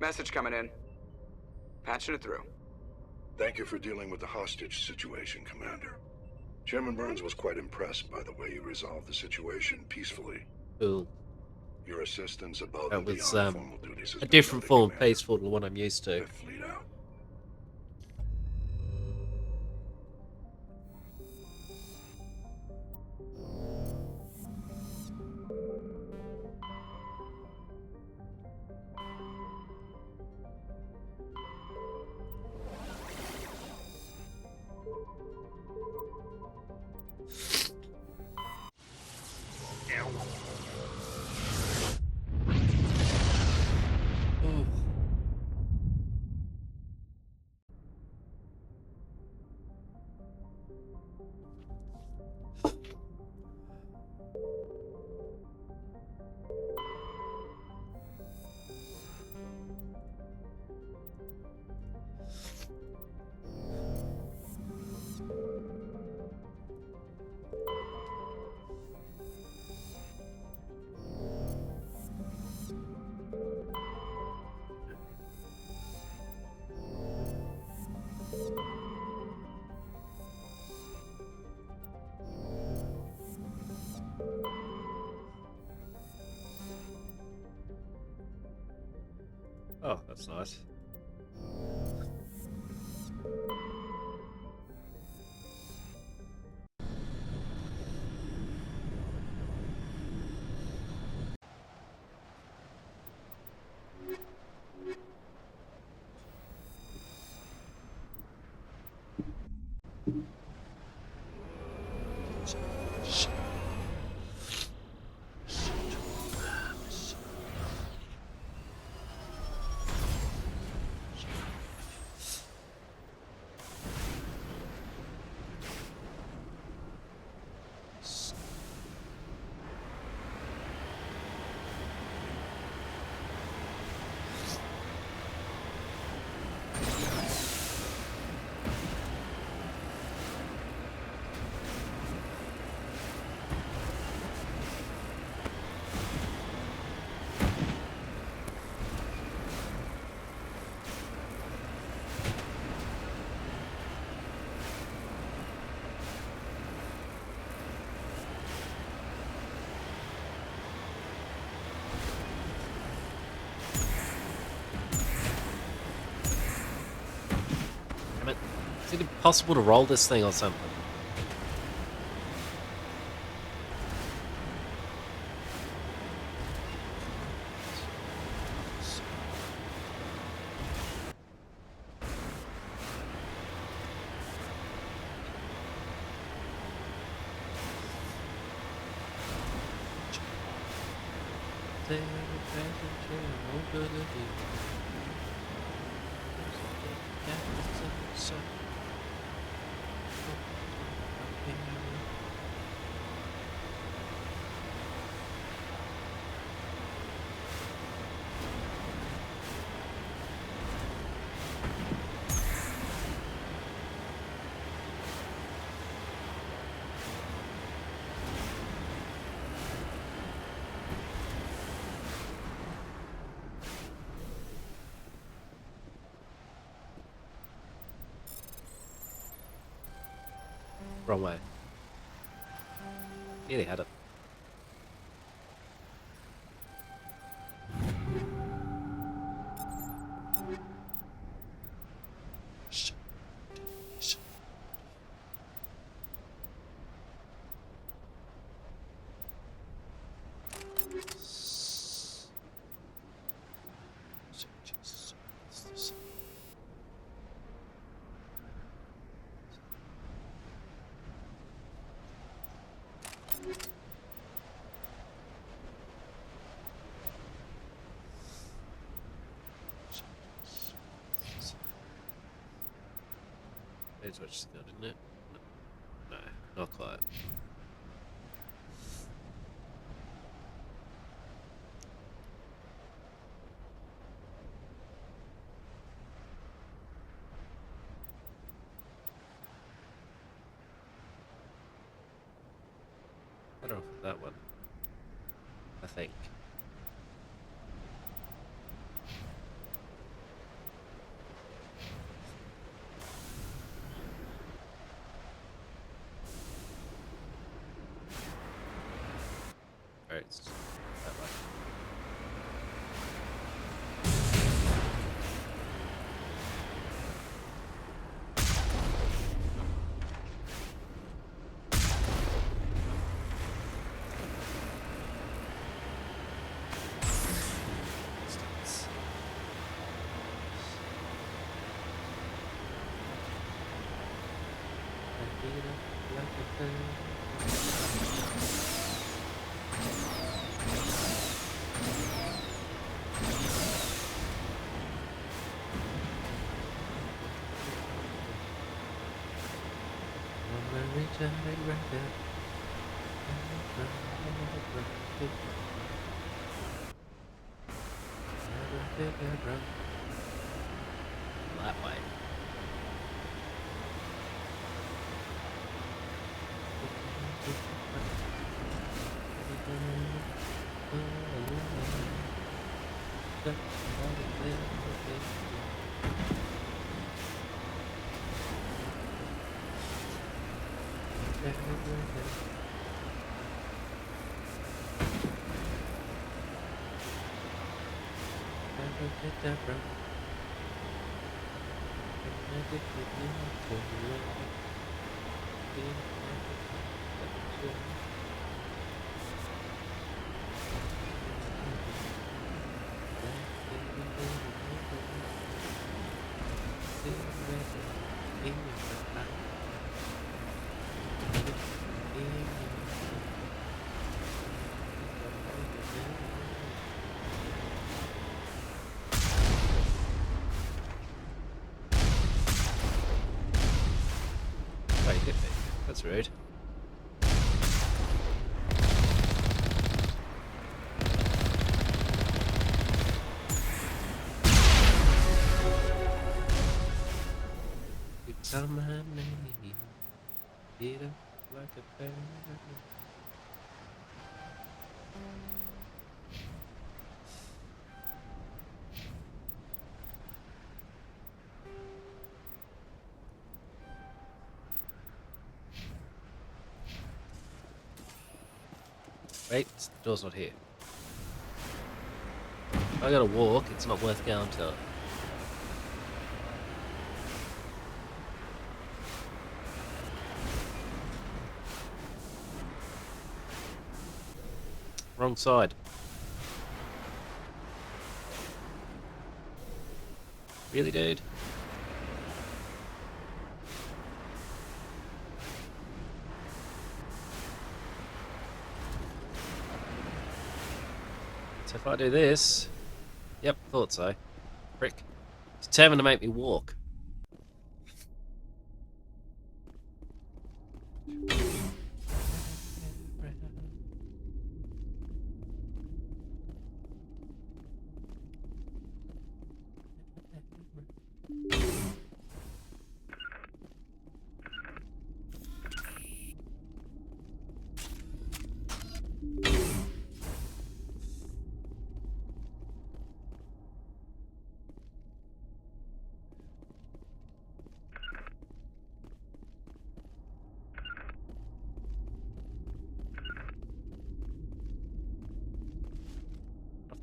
Message coming in. Patching it through. Thank you for dealing with the hostage situation, Commander. Chairman Burns was quite impressed by the way you resolved the situation peacefully. Cool. Your assistance above That and was beyond formal duties has a been different noted, form of Commander. peaceful than what I'm used to. Fifth Fleet out. Oh, that's nice. Is it impossible to roll this thing or something? Wrong way. Nearly had it. That's what she's got, isn't it? No, not quite. Better off with that one, I think. Alright, it's that way. That way. Wait, hit me. That's rude. You tell my name, beat up like a bird. Wait, the door's not here. I gotta walk, it's not worth going to. Wrong side. Really, dude? So if I do this... Yep, thought so. Frick. Determined to make me walk.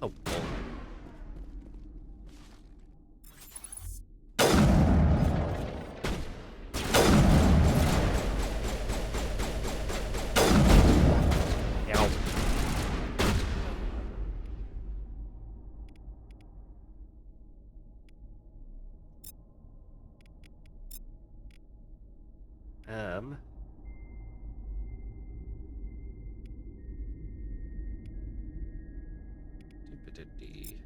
Off the wall. Ow. Um... Doopity-dee.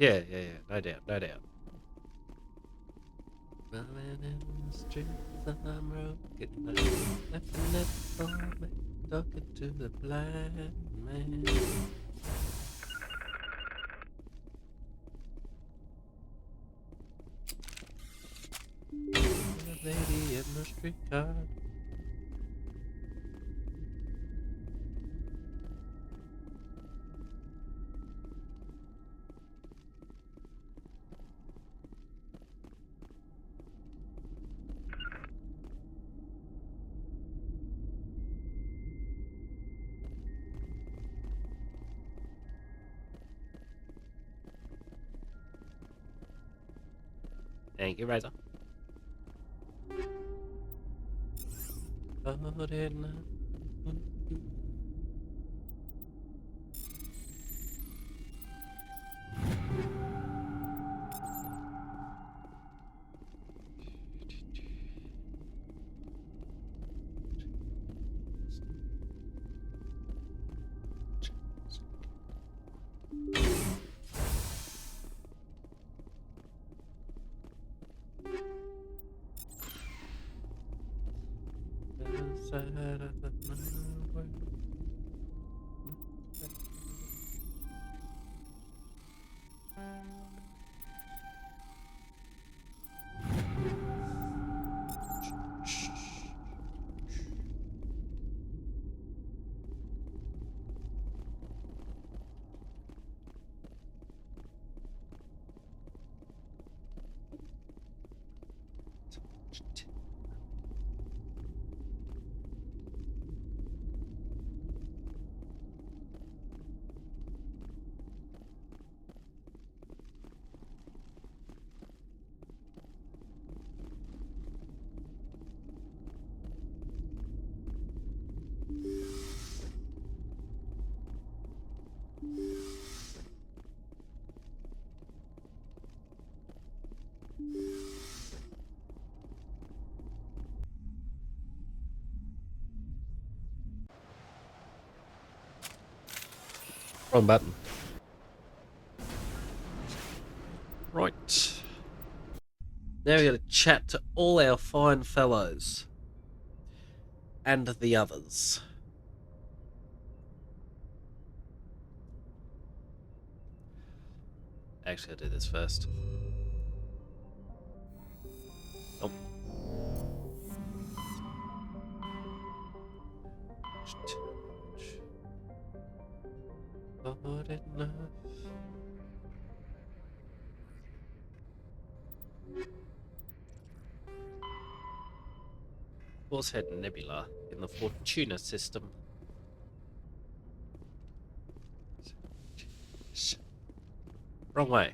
Yeah, no doubt, no doubt. Running in the streets, I'm broken, nothing left for me, talking to the blind man. The lady in the streetcar. Thank you, Razor. Oh, didn't I? Wrong button. Right. Now we got to chat to all our fine fellows. And the others. Actually, I'll do this first. Nope. Not enough. Horsehead Nebula in the Fortuna system. Wrong way.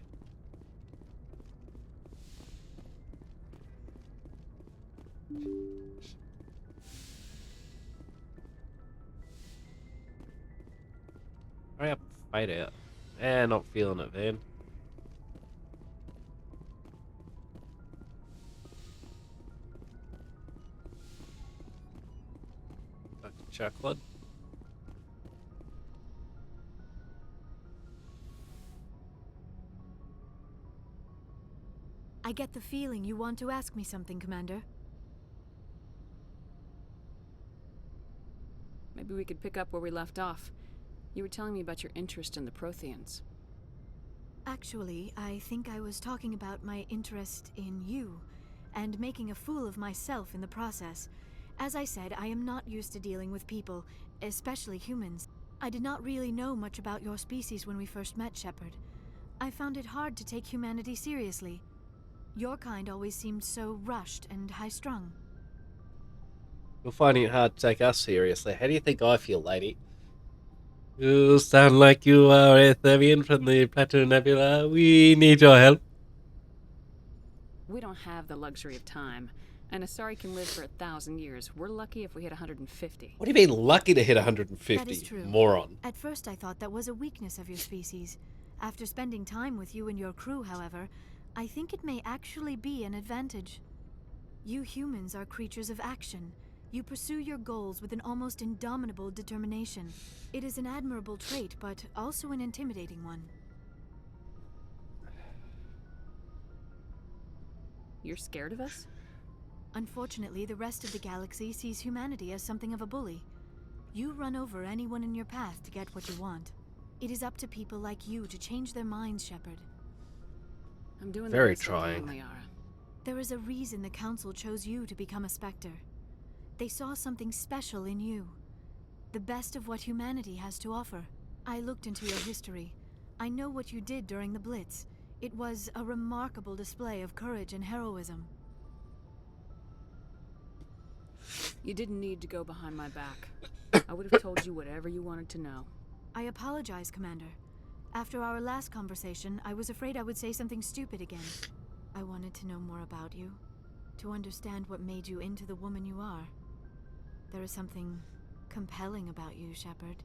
Hurry up, fade out. Not feeling it, Van. Fucking chocolate. I get the feeling you want to ask me something, Commander. Maybe we could pick up where we left off. You were telling me about your interest in the Protheans. Actually, I think I was talking about my interest in you, and making a fool of myself in the process. As I said, I am not used to dealing with people, especially humans. I did not really know much about your species when we first met, Shepard. I found it hard to take humanity seriously. Your kind always seemed so rushed and high-strung. You're finding it hard to take us seriously. How do you think I feel, lady? You sound like you are a Thermian from the Plateau Nebula. We need your help. We don't have the luxury of time. An Asari can live for 1,000 years. We're lucky if we hit 150. What do you mean lucky to hit 150? That is true. Moron. At first I thought that was a weakness of your species. After spending time with you and your crew, however, I think it may actually be an advantage. You humans are creatures of action. You pursue your goals with an almost indomitable determination. It is an admirable trait, but also an intimidating one. You're scared of us? Unfortunately, the rest of the galaxy sees humanity as something of a bully. You run over anyone in your path to get what you want. It is up to people like you to change their minds, Shepard. I'm doing Very the best I can, trying. Liara. There is a reason the Council chose you to become a Spectre. They saw something special in you. The best of what humanity has to offer. I looked into your history. I know what you did during the Blitz. It was a remarkable display of courage and heroism. You didn't need to go behind my back. I would have told you whatever you wanted to know. I apologize, Commander. After our last conversation, I was afraid I would say something stupid again. I wanted to know more about you, to understand what made you into the woman you are. There is something compelling about you, Shepard.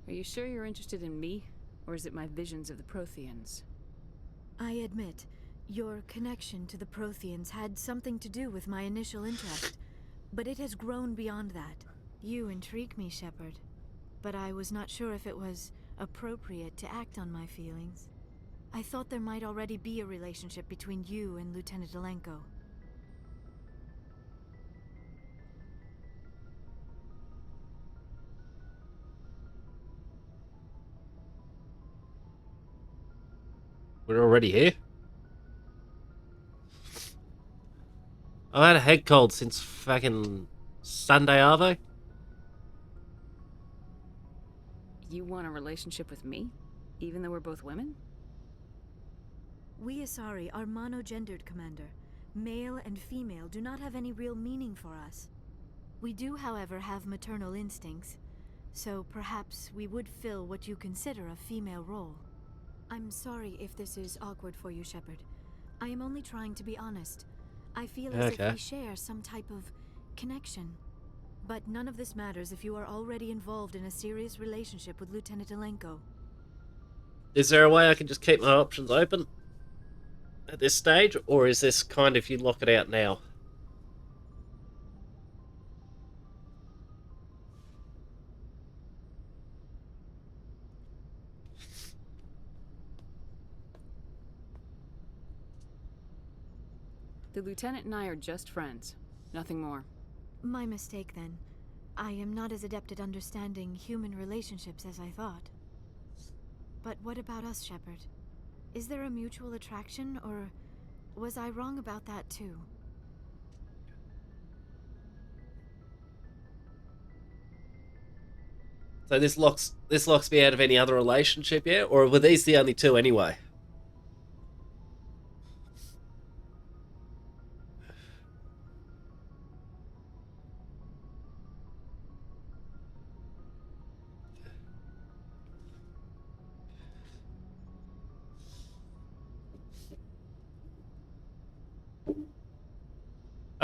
Are you sure you're interested in me, or is it my visions of the Protheans? I admit, your connection to the Protheans had something to do with my initial interest, but it has grown beyond that. You intrigue me, Shepard, but I was not sure if it was appropriate to act on my feelings. I thought there might already be a relationship between you and Lieutenant Alenko. We're already here? I've had a head cold since fucking Sunday, Arvo. You want a relationship with me? Even though we're both women? We Asari are monogendered, Commander. Male and female do not have any real meaning for us. We do, however, have maternal instincts, so perhaps we would fill what you consider a female role. I'm sorry if this is awkward for you, Shepard. I am only trying to be honest. I feel as if we share some type of connection. But none of this matters if you are already involved in a serious relationship with Lieutenant Alenko. Is there a way I can just keep my options open? at this stage, or is this kind of you lock it out now? The lieutenant and I are just friends. Nothing more. My mistake, then. I am not as adept at understanding human relationships as I thought. But what about us, Shepard? Is there a mutual attraction, or was I wrong about that too? So this locks me out of any other relationship yet, or were these the only two anyway?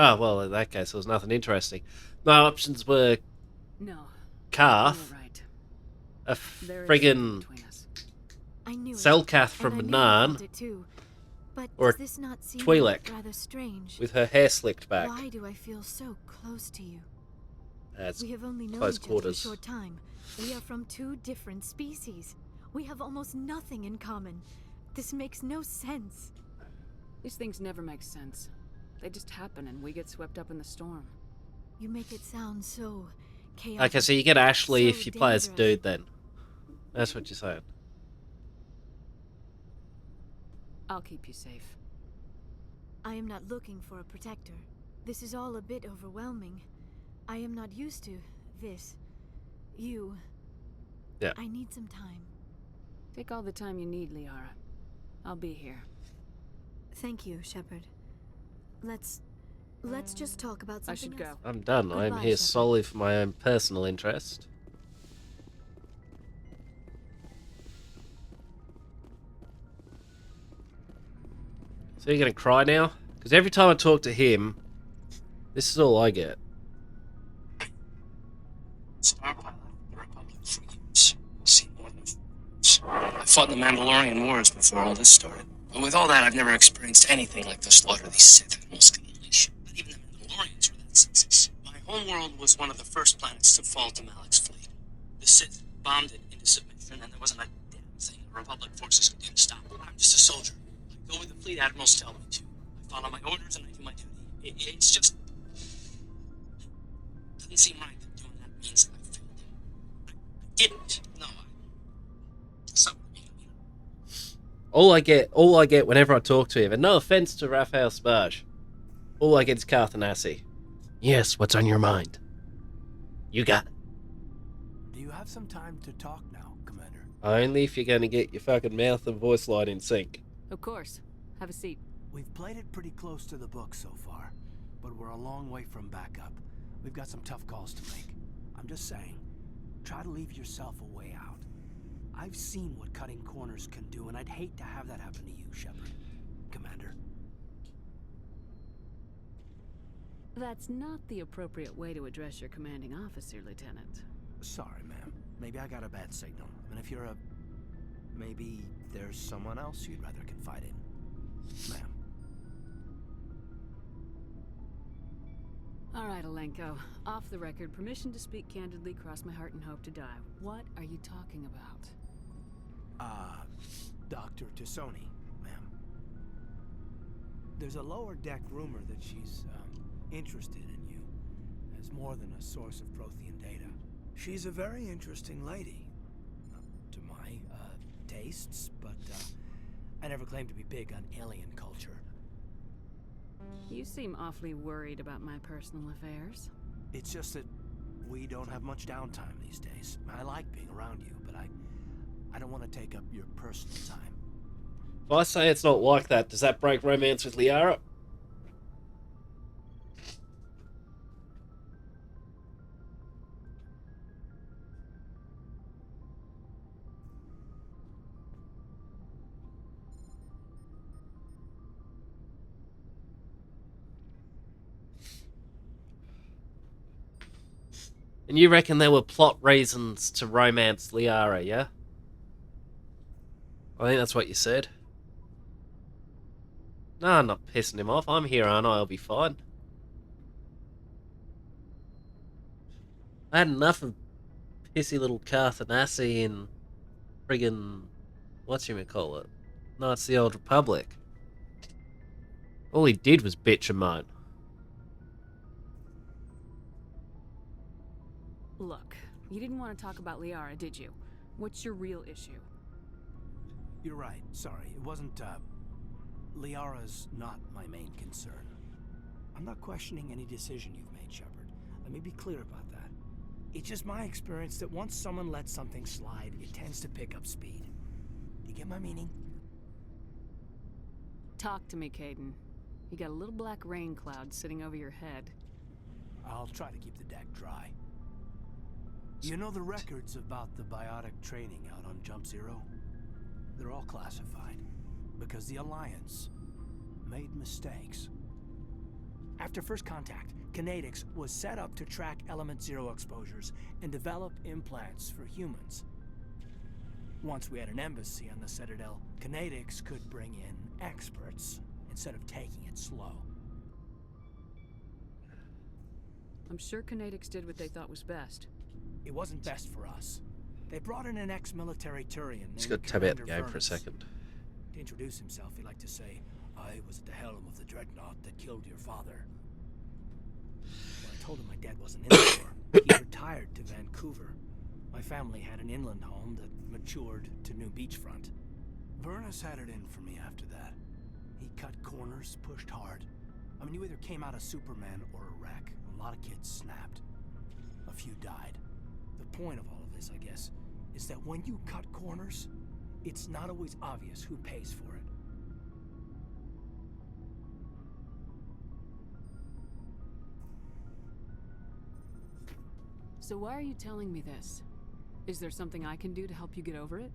Oh, well, in that case, there was nothing interesting. My options were No. Carth, Right. a There is friggin' between us. I knew Selkath it, from and I knew you Manan, felt it too. But or does this not seem Twi'lek rather strange? with her hair slicked back. Why do I feel so close to you? That's We have only known close each other quarters. a short time. We are from two different species. We have almost nothing in common. This makes no sense. These things never make sense. They just happen and we get swept up in the storm. You make it sound so chaotic. Okay, so you get Ashley so if you play as a dangerous. dude then. That's what you're saying. I'll keep you safe. I am not looking for a protector. This is all a bit overwhelming. I am not used to this. You. Yeah. I need some time. Take all the time you need, Liara. I'll be here. Thank you, Shepard. Let's just talk about I something should else. go. I'm done. I'm Goodbye, here Shepard. solely for my own personal interest. So you're gonna cry now? Because every time I talk to him, this is all I get. Star pilot of the Republic for years. Seen more than f- I fought in the Mandalorian Wars before all this started. But with all that, I've never experienced anything like the slaughter of these Sith, mostly unleashed. Not even the Mandalorians were that senseless. My homeworld was one of the first planets to fall to Malik's fleet. The Sith bombed it into submission, and there wasn't a damn thing the Republic forces could do to stop it. I'm just a soldier. I go where the fleet admirals tell me to. I follow my orders and I do my duty. It's just... doesn't seem right that doing that means I failed them. I didn't. No, All I get whenever I talk to him, and no offense to Raphael Sparge, all I get is Carthanasi. Yes, what's on your mind? You got it. Do you have some time to talk now, Commander? Only if you're going to get your fucking mouth and voice line in sync. Of course. Have a seat. We've played it pretty close to the book so far, but we're a long way from backup. We've got some tough calls to make. I'm just saying, try to leave yourself a way out. I've seen what cutting corners can do, and I'd hate to have that happen to you, Shepard. Commander. That's not the appropriate way to address your commanding officer, Lieutenant. Sorry, ma'am. Maybe I got a bad signal. And if you're a... maybe there's someone else you'd rather confide in. Ma'am. All right, Alenko. Off the record, permission to speak candidly, cross my heart and hope to die. What are you talking about? Dr. Tassoni, ma'am. There's a lower deck rumor that she's, interested in you as more than a source of Prothean data. She's a very interesting lady. Not to my, tastes, but, I never claimed to be big on alien culture. You seem awfully worried about my personal affairs. It's just that we don't have much downtime these days. I like being around you, but I don't want to take up your personal time. If I say it's not like that, does that break romance with Liara? And you reckon there were plot reasons to romance Liara, yeah? I think that's what you said. No, I'm not pissing him off. I'm here, aren't I? I'll be fine. I had enough of pissy little Carthanasi and friggin' whatchamacallit. No, it's the Old Republic. All he did was bitch and moan. Look, you didn't want to talk about Liara, did you? What's your real issue? You're right. Sorry. It wasn't, Liara's not my main concern. I'm not questioning any decision you've made, Shepard. Let me be clear about that. It's just my experience that once someone lets something slide, it tends to pick up speed. Do you get my meaning? Talk to me, Caden. You got a little black rain cloud sitting over your head. I'll try to keep the deck dry. You know the records about the biotic training out on Jump Zero? They're all classified, because the Alliance made mistakes. After first contact, Kinetics was set up to track Element Zero exposures and develop implants for humans. Once we had an embassy on the Citadel, Kinetics could bring in experts instead of taking it slow. I'm sure Kinetics did what they thought was best. It wasn't best for us. They brought in an ex-military Turian Just named got to tab out the Commander game for a Feros. second. To introduce himself, he liked to say, "I was at the helm of the dreadnought that killed your father." When I told him my dad wasn't in the war, he retired to Vancouver. My family had an inland home that matured to new beachfront. Vernus had it in for me after that. He cut corners, pushed hard. I mean, you either came out a Superman or a wreck. A lot of kids snapped. A few died. The point of all of this, I guess, is that when you cut corners, it's not always obvious who pays for it. So why are you telling me this? Is there something I can do to help you get over it?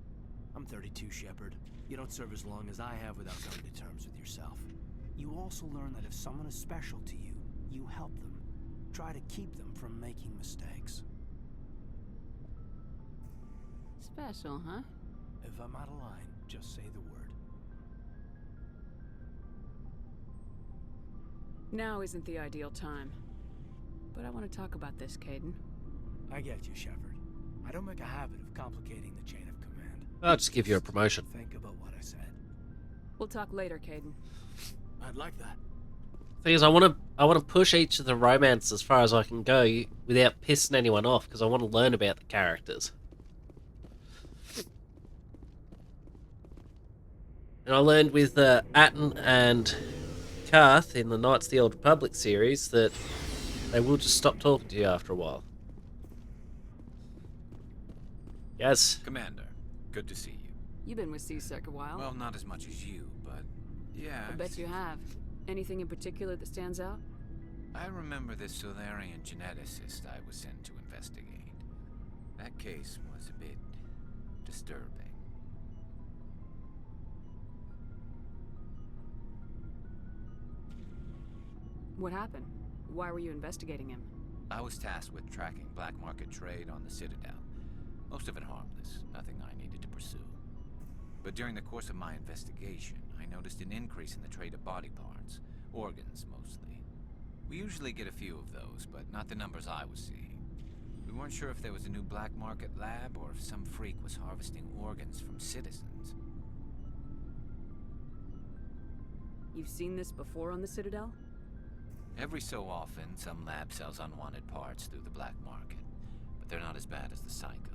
I'm 32, Shepard. You don't serve as long as I have without coming to terms with yourself. You also learn that if someone is special to you, you help them. Try to keep them from making mistakes. Special, huh? If I'm out of line, just say the word. Now isn't the ideal time. But I want to talk about this, Caden. I get you, Shepard. I don't make a habit of complicating the chain of command. I'll just give you a promotion. Think about what I said. We'll talk later, Caden. I'd like that. Thing is, I want to push each of the romance as far as I can go without pissing anyone off, because I want to learn about the characters. And I learned with Atten and Karth in the Knights of the Old Republic series that they will just stop talking to you after a while. Yes. Commander, good to see you. You've been with CSEC a while. Well, not as much as you, but yeah. I bet you have. Anything in particular that stands out? I remember this Solarian geneticist I was sent to investigate. That case was a bit disturbing. What happened? Why were you investigating him? I was tasked with tracking black market trade on the Citadel. Most of it harmless, nothing I needed to pursue. But during the course of my investigation, I noticed an increase in the trade of body parts, organs mostly. We usually get a few of those, but not the numbers I was seeing. We weren't sure if there was a new black market lab or if some freak was harvesting organs from citizens. You've seen this before on the Citadel? Every so often, some lab sells unwanted parts through the black market, but they're not as bad as the psychos.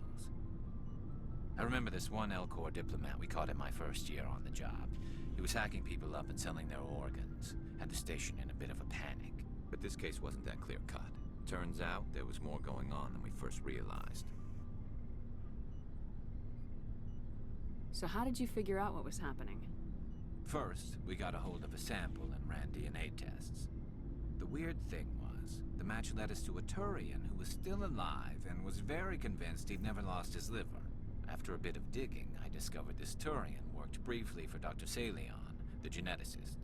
I remember this one L-Corps diplomat we caught in my first year on the job. He was hacking people up and selling their organs. Had the station in a bit of a panic. But this case wasn't that clear-cut. Turns out there was more going on than we first realized. So how did you figure out what was happening? First, we got a hold of a sample and ran DNA tests. The weird thing was, the match led us to a Turian who was still alive and was very convinced he'd never lost his liver. After a bit of digging, I discovered this Turian worked briefly for Dr. Salion, the geneticist.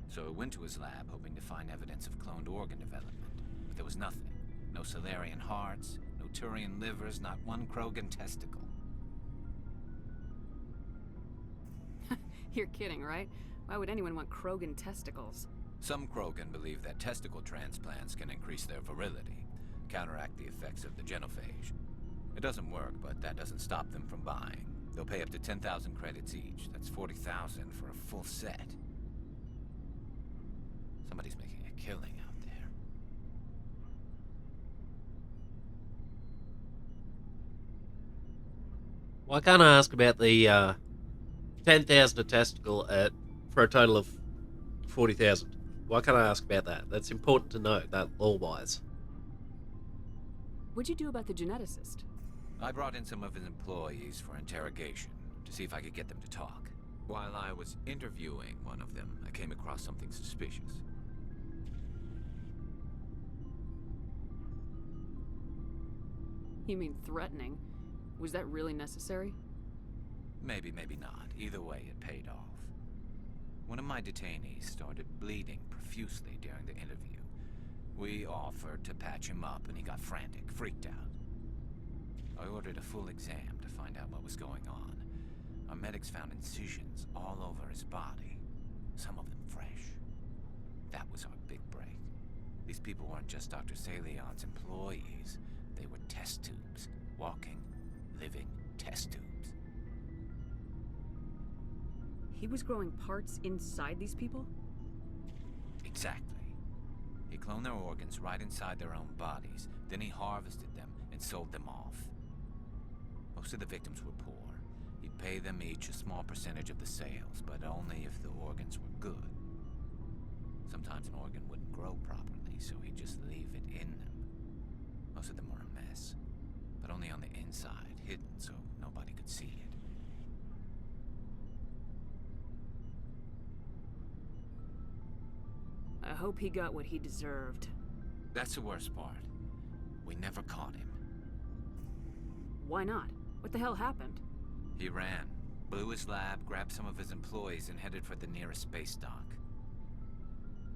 So I went to his lab hoping to find evidence of cloned organ development, but there was nothing. No Solarian hearts, no Turian livers, not one Krogan testicle. You're kidding, right? Why would anyone want Krogan testicles? Some Krogan believe that testicle transplants can increase their virility, counteract the effects of the genophage. It doesn't work, but that doesn't stop them from buying. They'll pay up to 10,000 credits each. That's 40,000 for a full set. Somebody's making a killing out there. Why can't I ask about the 10,000 a testicle for a total of 40,000? Why can't I ask about that? That's important to know, that law-wise. What'd you do about the geneticist? I brought in some of his employees for interrogation, to see if I could get them to talk. While I was interviewing one of them, I came across something suspicious. You mean threatening? Was that really necessary? Maybe, maybe not. Either way, it paid off. One of my detainees started bleeding profusely during the interview. We offered to patch him up, and he got frantic, freaked out. I ordered a full exam to find out what was going on. Our medics found incisions all over his body, some of them fresh. That was our big break. These people weren't just Dr. Salion's employees. They were test tubes. Walking, living test tubes. He was growing parts inside these people? Exactly. He cloned their organs right inside their own bodies. Then he harvested them and sold them off. Most of the victims were poor. He'd pay them each a small percentage of the sales, but only if the organs were good. Sometimes an organ wouldn't grow properly, so he'd just leave it in them. Most of them were a mess, but only on the inside, hidden so nobody could see it. I hope he got what he deserved. That's the worst part. We never caught him. Why not? What the hell happened? He ran, blew his lab, grabbed some of his employees, and headed for the nearest space dock.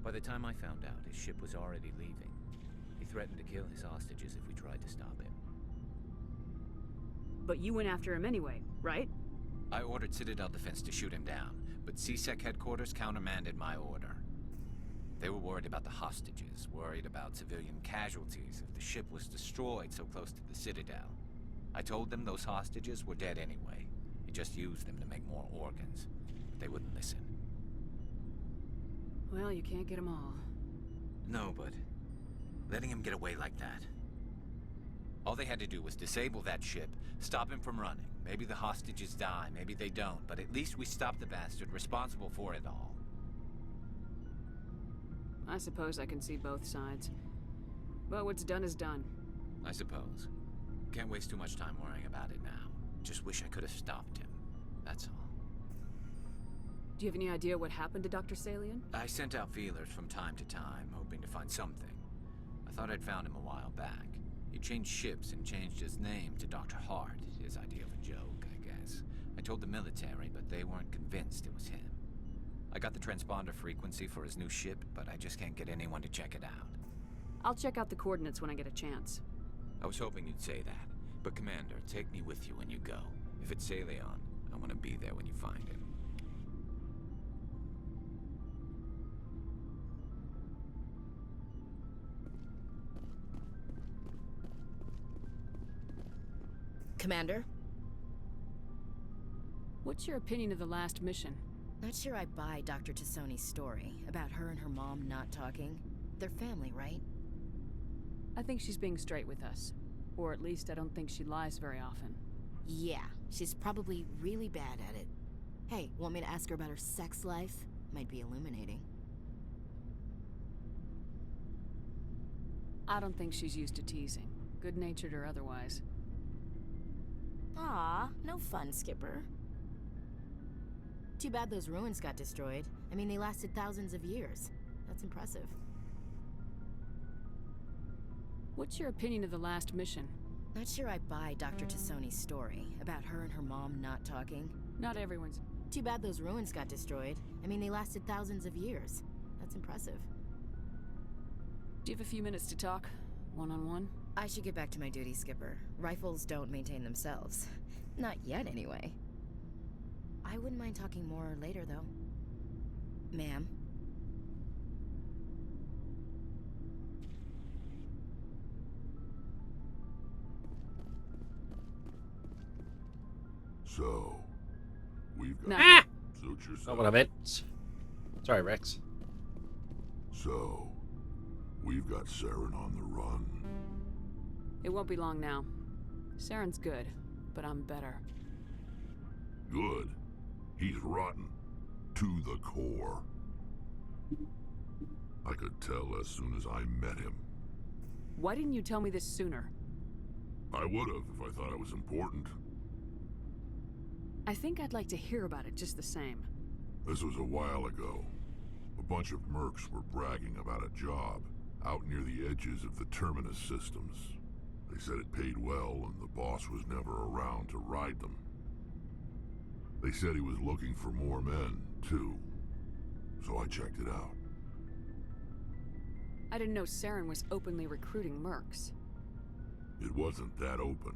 By the time I found out, his ship was already leaving. He threatened to kill his hostages if we tried to stop him. But you went after him anyway, right? I ordered Citadel Defense to shoot him down, but CSEC headquarters countermanded my order. They were worried about the hostages, worried about civilian casualties if the ship was destroyed so close to the Citadel. I told them those hostages were dead anyway. He just used them to make more organs. But they wouldn't listen. Well, you can't get them all. No, but letting him get away like that. All they had to do was disable that ship, stop him from running. Maybe the hostages die, maybe they don't, but at least we stopped the bastard responsible for it all. I suppose I can see both sides. But what's done is done. I suppose. Can't waste too much time worrying about it now. Just wish I could have stopped him. That's all. Do you have any idea what happened to Dr. Salion? I sent out feelers from time to time, hoping to find something. I thought I'd found him a while back. He changed ships and changed his name to Dr. Hart, his idea of a joke, I guess. I told the military, but they weren't convinced it was him. I got the transponder frequency for his new ship, but I just can't get anyone to check it out. I'll check out the coordinates when I get a chance. I was hoping you'd say that. But Commander, take me with you when you go. If it's Salion, I want to be there when you find him. Commander? What's your opinion of the last mission? Not sure I buy Dr. Tassoni's story about her and her mom not talking. They're family, right? I think she's being straight with us. Or at least I don't think she lies very often. Yeah, she's probably really bad at it. Hey, want me to ask her about her sex life? Might be illuminating. I don't think she's used to teasing, good-natured or otherwise. Aw, no fun, Skipper. Too bad those ruins got destroyed. I mean, they lasted thousands of years. That's impressive. What's your opinion of the last mission? Not sure I buy Dr. Tassoni's story about her and her mom not talking. Not everyone's. Too bad those ruins got destroyed. I mean, they lasted thousands of years. That's impressive. Do you have a few minutes to talk? One-on-one? I should get back to my duty, Skipper. Rifles don't maintain themselves. Not yet, anyway. I wouldn't mind talking more later, though. Ma'am. So, we've got... Nothing. Suit yourself. Not what I meant. Sorry, Rex. So, we've got Saren on the run. It won't be long now. Saren's good, but I'm better. Good. He's rotten. To the core. I could tell as soon as I met him. Why didn't you tell me this sooner? I would have if I thought it was important. I think I'd like to hear about it just the same. This was a while ago. A bunch of mercs were bragging about a job out near the edges of the Terminus systems. They said it paid well and the boss was never around to ride them. They said he was looking for more men, too. So I checked it out. I didn't know Saren was openly recruiting mercs. It wasn't that open,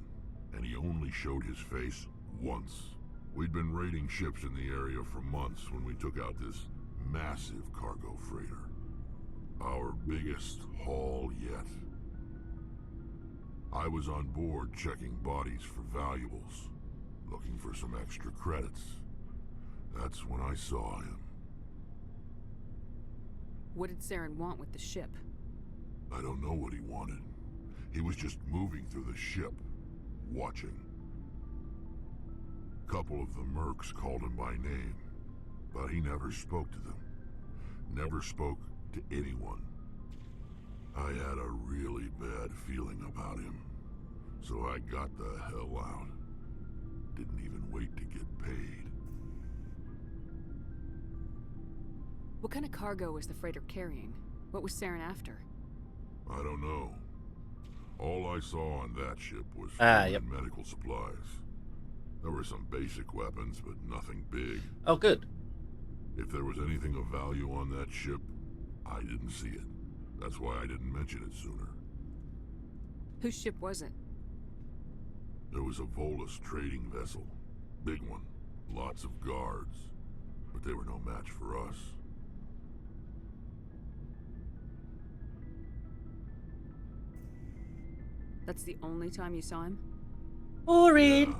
and he only showed his face once. We'd been raiding ships in the area for months when we took out this massive cargo freighter. Our biggest haul yet. I was on board checking bodies for valuables, looking for some extra credits. That's when I saw him. What did Saren want with the ship? I don't know what he wanted. He was just moving through the ship, watching. Couple of the mercs called him by name, but he never spoke to them. Never spoke to anyone. I had a really bad feeling about him, so I got the hell out. Didn't even wait to get paid. What kind of cargo was the freighter carrying? What was Saren after? I don't know. All I saw on that ship was Yep. medical supplies. There were some basic weapons, but nothing big. Oh, good. If there was anything of value on that ship, I didn't see it. That's why I didn't mention it sooner. Whose ship was it? There was a Volus trading vessel. Big one. Lots of guards. But they were no match for us. That's the only time you saw him? Boring. Yeah.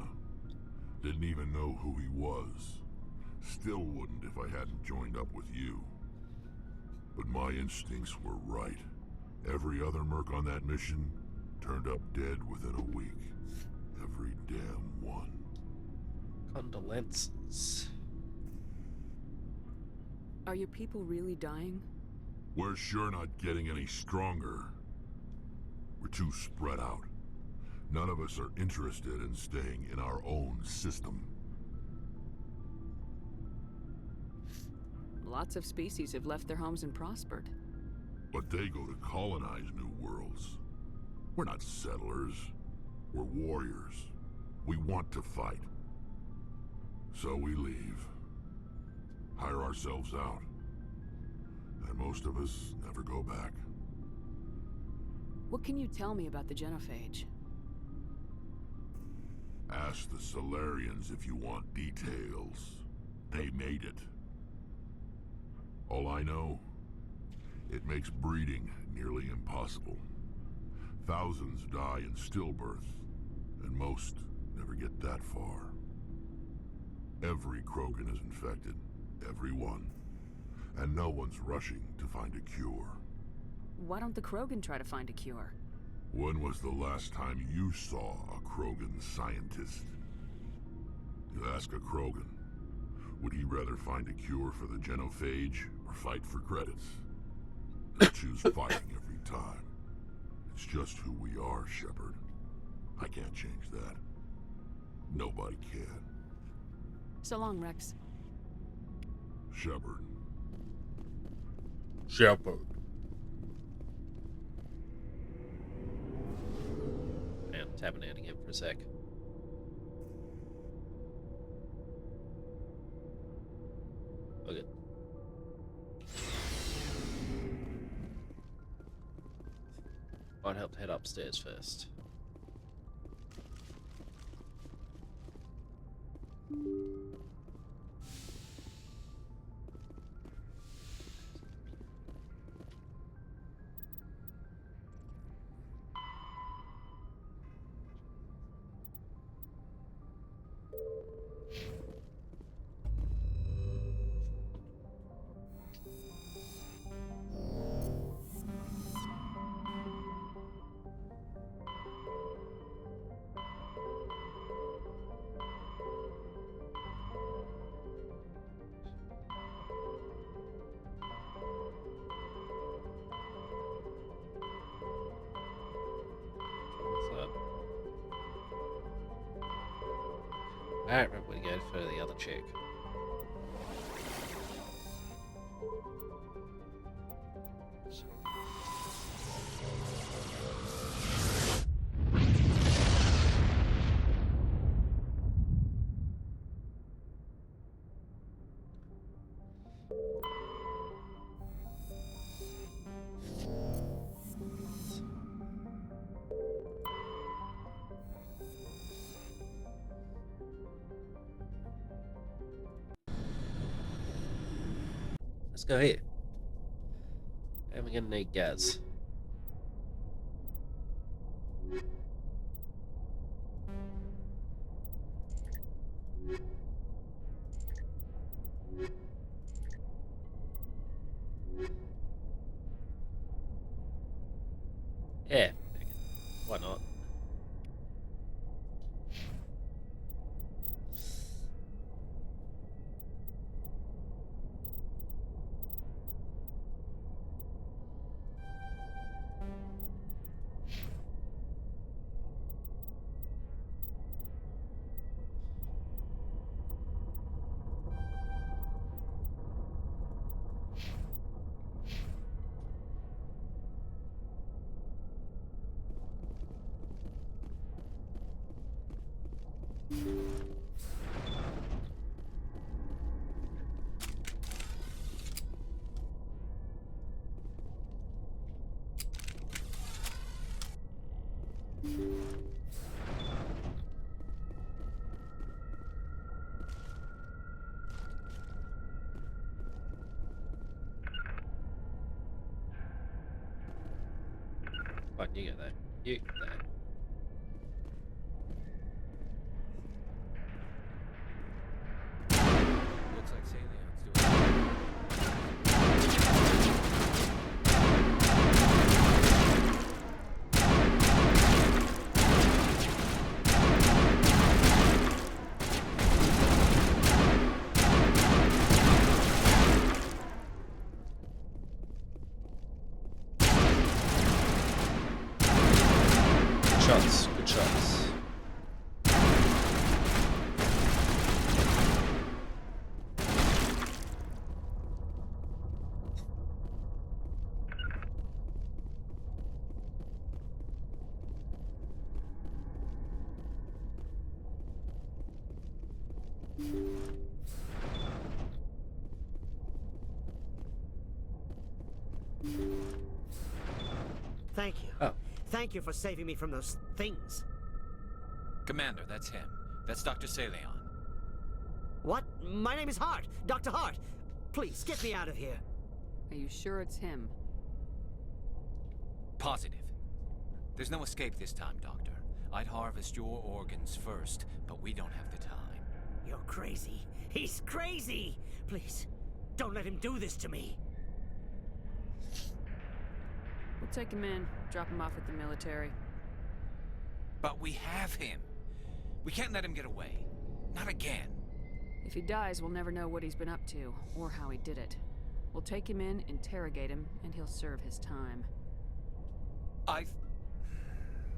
Didn't even know who he was. Still wouldn't if I hadn't joined up with you. But my instincts were right. Every other merc on that mission turned up dead within a week. Every damn one. Condolences. Are your people really dying? We're sure not getting any stronger. We're too spread out. None of us are interested in staying in our own system. Lots of species have left their homes and prospered. But they go to colonize new worlds. We're not settlers. We're warriors. We want to fight. So we leave. Hire ourselves out. And most of us never go back. What can you tell me about the genophage? Ask the Solarians if you want details. They made it. All I know, it makes breeding nearly impossible. Thousands die in stillbirth, and most never get that far. Every Krogan is infected, every one. And no one's rushing to find a cure. Why don't the Krogan try to find a cure? When was the last time you saw a Krogan scientist? You ask a Krogan, would he rather find a cure for the genophage or fight for credits? He'll choose fighting every time. It's just who we are, Shepard. I can't change that. Nobody can. So long, Rex. Shepard. Shepard. Man, tapping out again for a sec. Okay. Might help to head upstairs first. Alright, we go for the other chick. Let's go here. And we're gonna need gas. Yeah, why not? Fine, you get that. You get that. Looks like Salion's doing Shots, good shots. Thank you. Oh. Thank you for saving me from those things. Commander, that's him. That's Dr. Salion. What? My name is Hart. Dr. Hart. Please, get me out of here. Are you sure it's him? Positive. There's no escape this time, Doctor. I'd harvest your organs first, but we don't have the time. You're crazy. He's crazy! Please, don't let him do this to me. We'll take him in, drop him off at the military. But we have him. We can't let him get away. Not again. If he dies, we'll never know what he's been up to, or how he did it. We'll take him in, interrogate him, and he'll serve his time.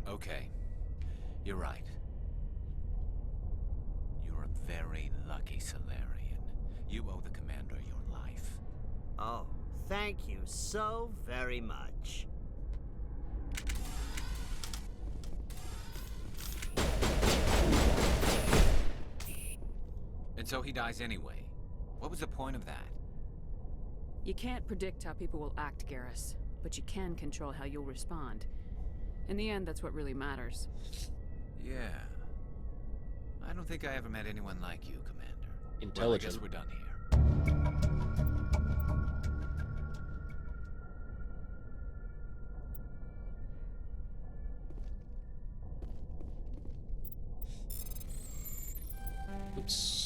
Okay. You're right. You're a very lucky Solarian. You owe the Commander your life. Oh, thank you so very much. And so he dies anyway. What was the point of that? You can't predict how people will act, Garrus, but you can control how you'll respond. In the end, that's what really matters. Yeah. I don't think I ever met anyone like you, Commander. Intelligent. Well, I guess we're done here. Oops.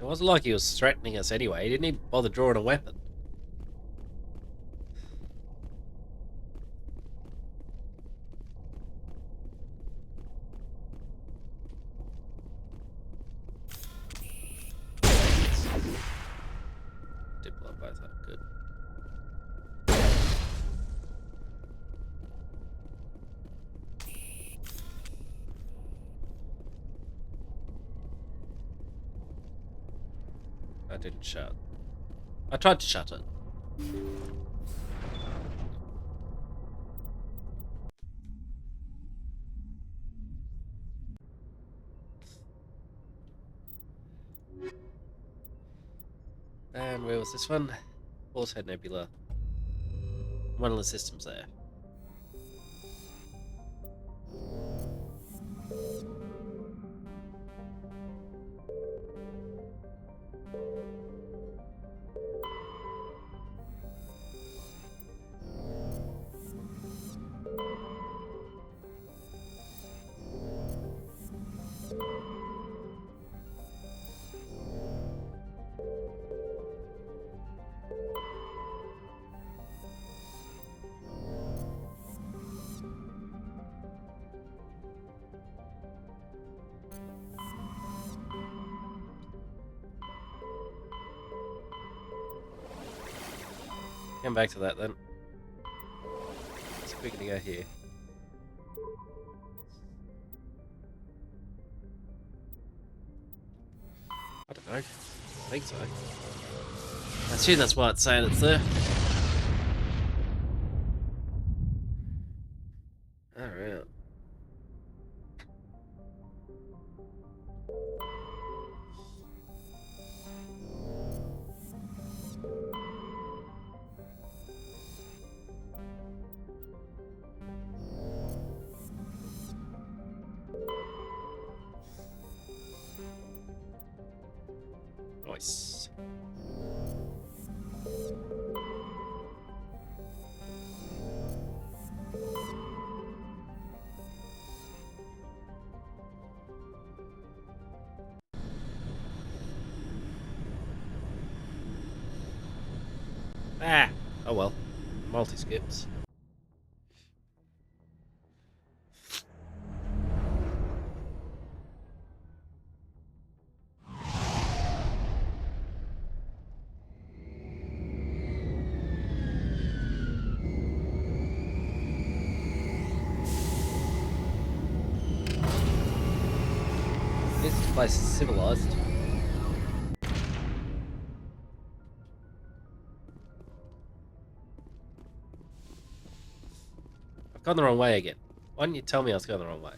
It wasn't like he was threatening us anyway. He didn't even bother drawing a weapon. Did blow both up. Good. I didn't shut. I tried to shut it. And where was this one? Horsehead Nebula. One of the systems there. Come back to that then. So we're gonna go here. I don't know. I think so. I assume that's why it's saying it's there. Alright. Nice. Ah! Oh well. Multi-skips. This place is civilized. I've gone the wrong way again. Why didn't you tell me I was going the wrong way?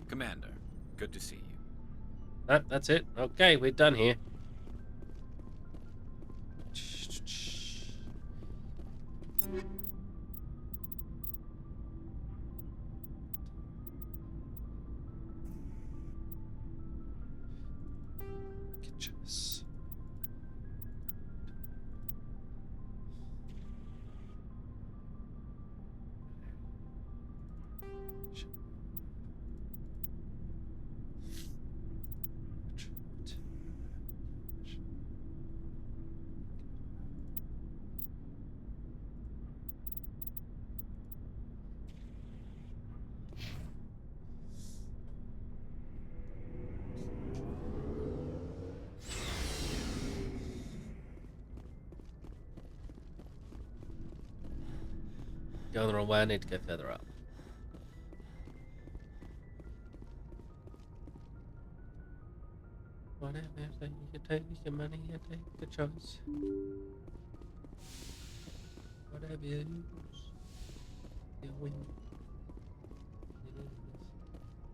Commander, good to see you. Nope, that's it. Okay, we're done here. Going the wrong way, I need to go further up. Whatever, so you can take your money and take the choice. Whatever you use, you win.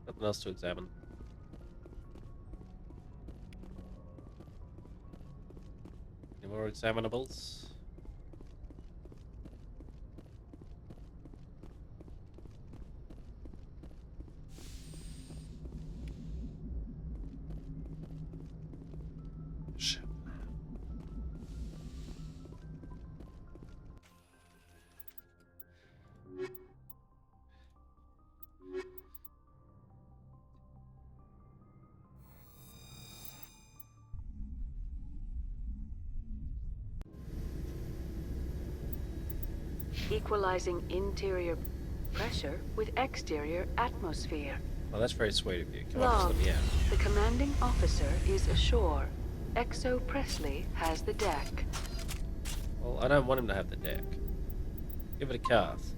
Nothing else to examine. Any more examinables? equalizing interior pressure with exterior atmosphere. Well, that's very sweet of you. Come on, just Log. let me out. The commanding officer is ashore. Exo Presley has the deck. Well, I don't want him to have the deck. Give it a cast.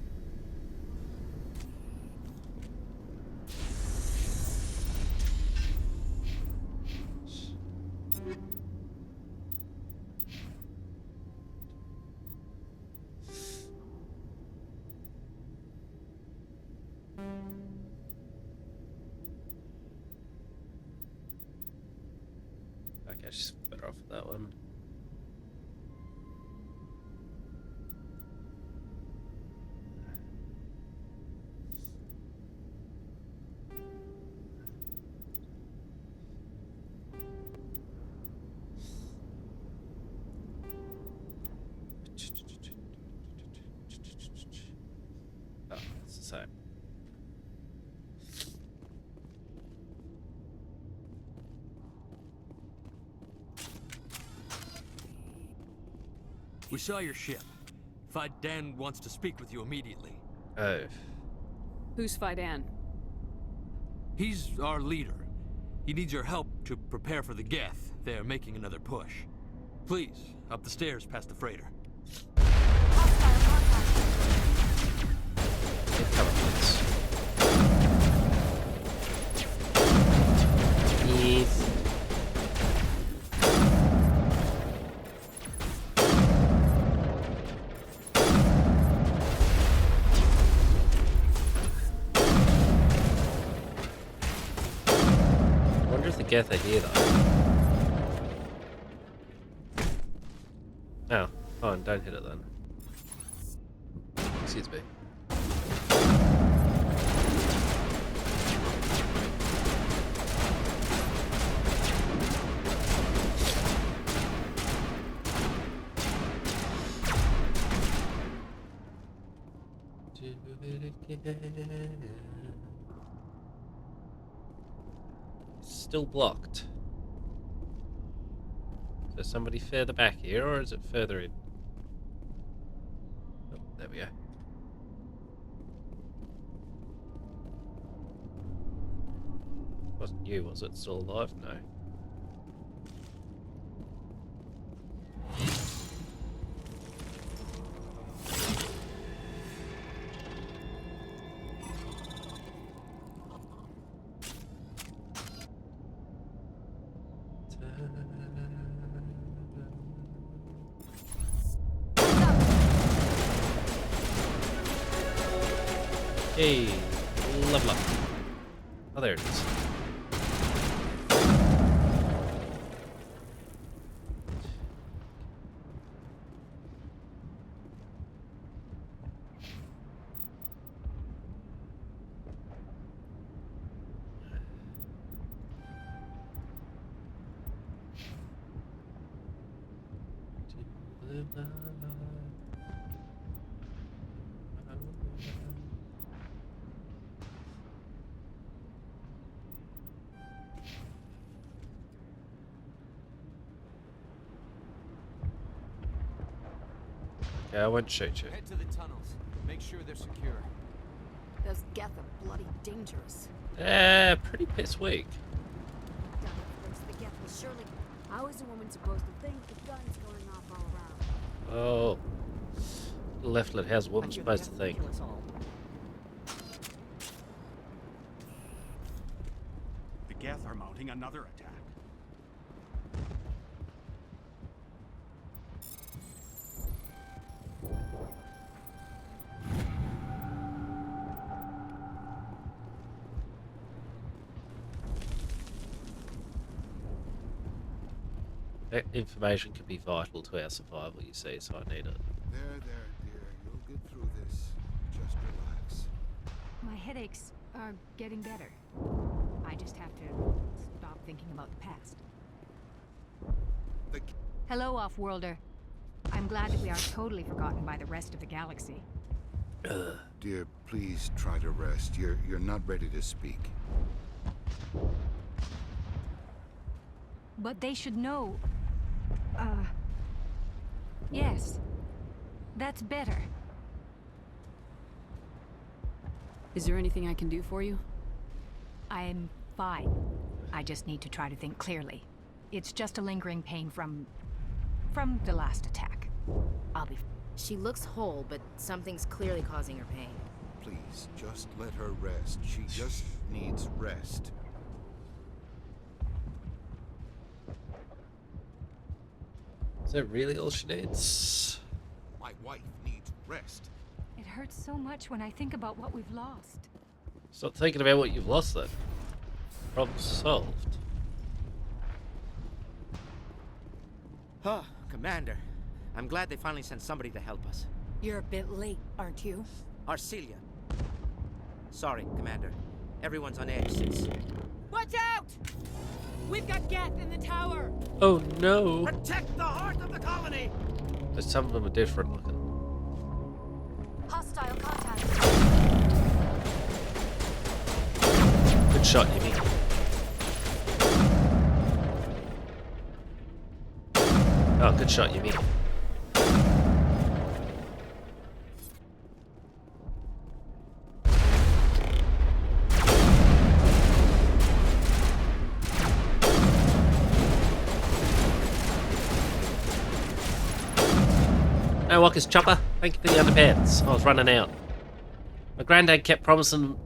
Okay, she's better off with that one. Oh, it's the same. We saw your ship. Dan wants to speak with you immediately. Oh. Who's Fidan? He's our leader. He needs your help to prepare for the Geth. They're making another push. Please, up the stairs past the freighter. Yes. I wonder if the Geth are here though. Oh, fine, don't hit it then. Excuse me. Still blocked. Is there somebody further back here, or is it further in? Oh, there we go. Wasn't you, was it? Still alive? No. Hey, level up. Oh, there it is. Okay, I won't shoot you. Head to the tunnels. Make sure they're secure. Those Geth are bloody dangerous. Pretty piss weak. The Geth will surely. How is a woman supposed to think with guns going off all around? Oh. Leftlet, how's a woman supposed to think? The Geth are mounting another attack. That information could be vital to our survival, you see, so I need it. There, dear. You'll get through this. Just relax. My headaches are getting better. I just have to stop thinking about the past. Hello, Off-Worlder. I'm glad that we are totally forgotten by the rest of the galaxy. Dear, please try to rest. You're not ready to speak. But they should know. Yes. That's better. Is there anything I can do for you? I'm fine. I just need to try to think clearly. It's just a lingering pain from the last attack. I'll be. She looks whole, but something's clearly causing her pain. Please, just let her rest. She just needs rest. Is that really all she needs? My wife needs rest. It hurts so much when I think about what we've lost. Stop thinking about what you've lost then. Problem solved. Huh, Commander. I'm glad they finally sent somebody to help us. You're a bit late, aren't you? Arcelia. Sorry, Commander. Everyone's on edge since... Watch out! We've got Geth in the tower! Oh no! Protect the heart of the colony! Some of them are different looking. Hostile contact. Good shot, Yimmy. Oh, good shot, Yimmy. No, Walker's chopper. Thank you for the underpants. I was running out. My granddad kept promising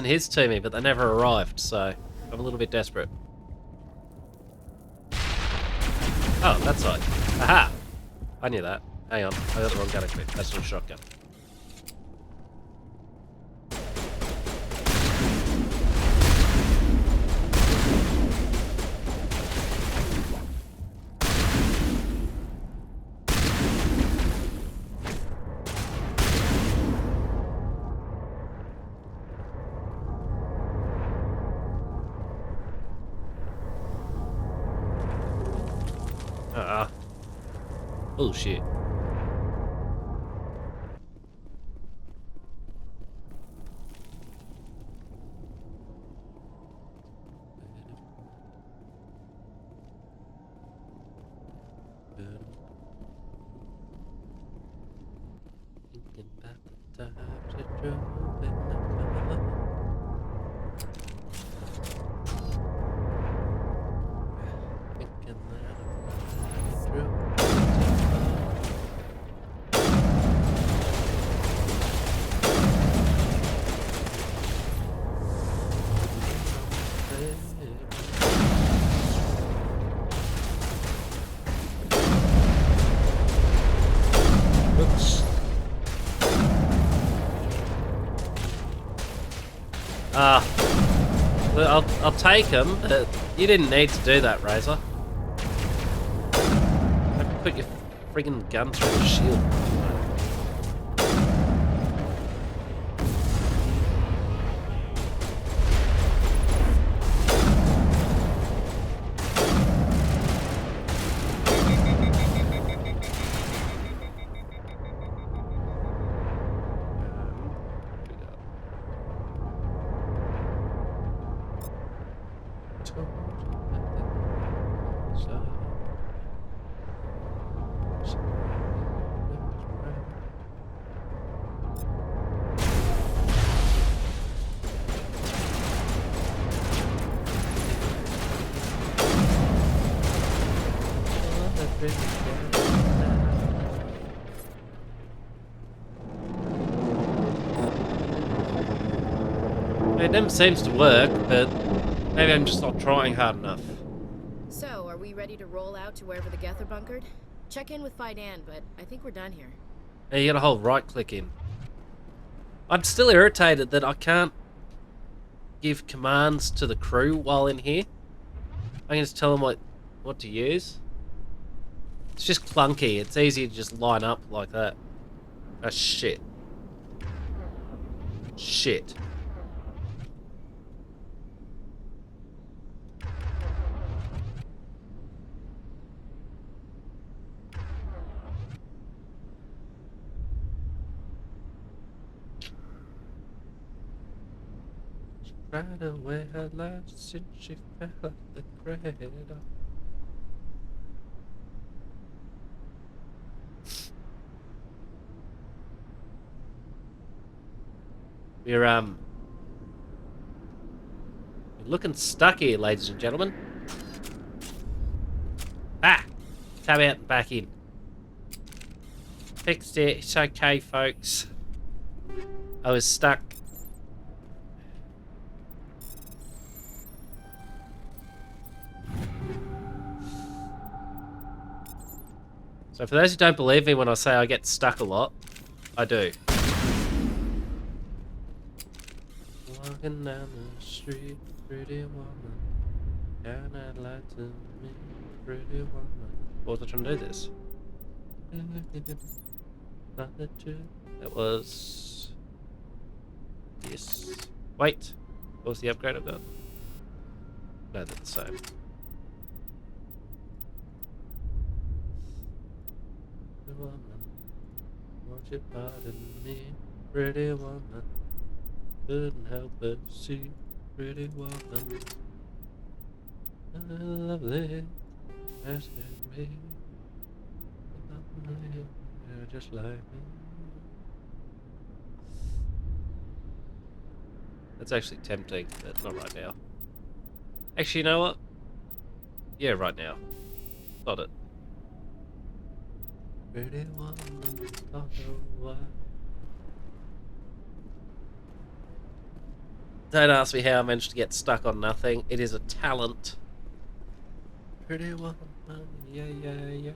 his to me, but they never arrived, so I'm a little bit desperate. Oh, that's right. Aha! I knew that. Hang on, I got the wrong gun equipped. That's not a shotgun. Bullshit. Thinking about the times it drove in the car. Thinking that I drove. I'll take him, but you didn't need to do that, Razor. Don't put your friggin' gun through the shield. It never seems to work, but maybe I'm just not trying hard enough. So, are we ready to roll out to wherever the Geth are bunkered? Check in with Fidan, but I think we're done here. Hey, you gotta hold right click in. I'm still irritated that I can't give commands to the crew while in here. I can just tell them what to use. It's just clunky. It's easy to just line up like that. Ah, shit. Shit. Right away her last since she fell at the cradle. We're Looking stuck here, ladies and gentlemen. Ah! Tab out and back in. Fixed it. It's okay, folks. I was stuck. So for those who don't believe me when I say I get stuck a lot, I do. Walking down the street, pretty woman. Can I lie to me, pretty woman? What was I trying to do this? That was this. Wait, what was the upgrade I've got? No, they're the same. Woman, won't you pardon me, pretty woman? Couldn't help but see, pretty woman. Lovely as can be. You're just like me. That's actually tempting, but not right now. Actually, you know what? Yeah, right now. Got it. Pretty woman, don't know why. Don't ask me how I managed to get stuck on nothing. It is a talent. Pretty woman, yeah, yeah, yeah.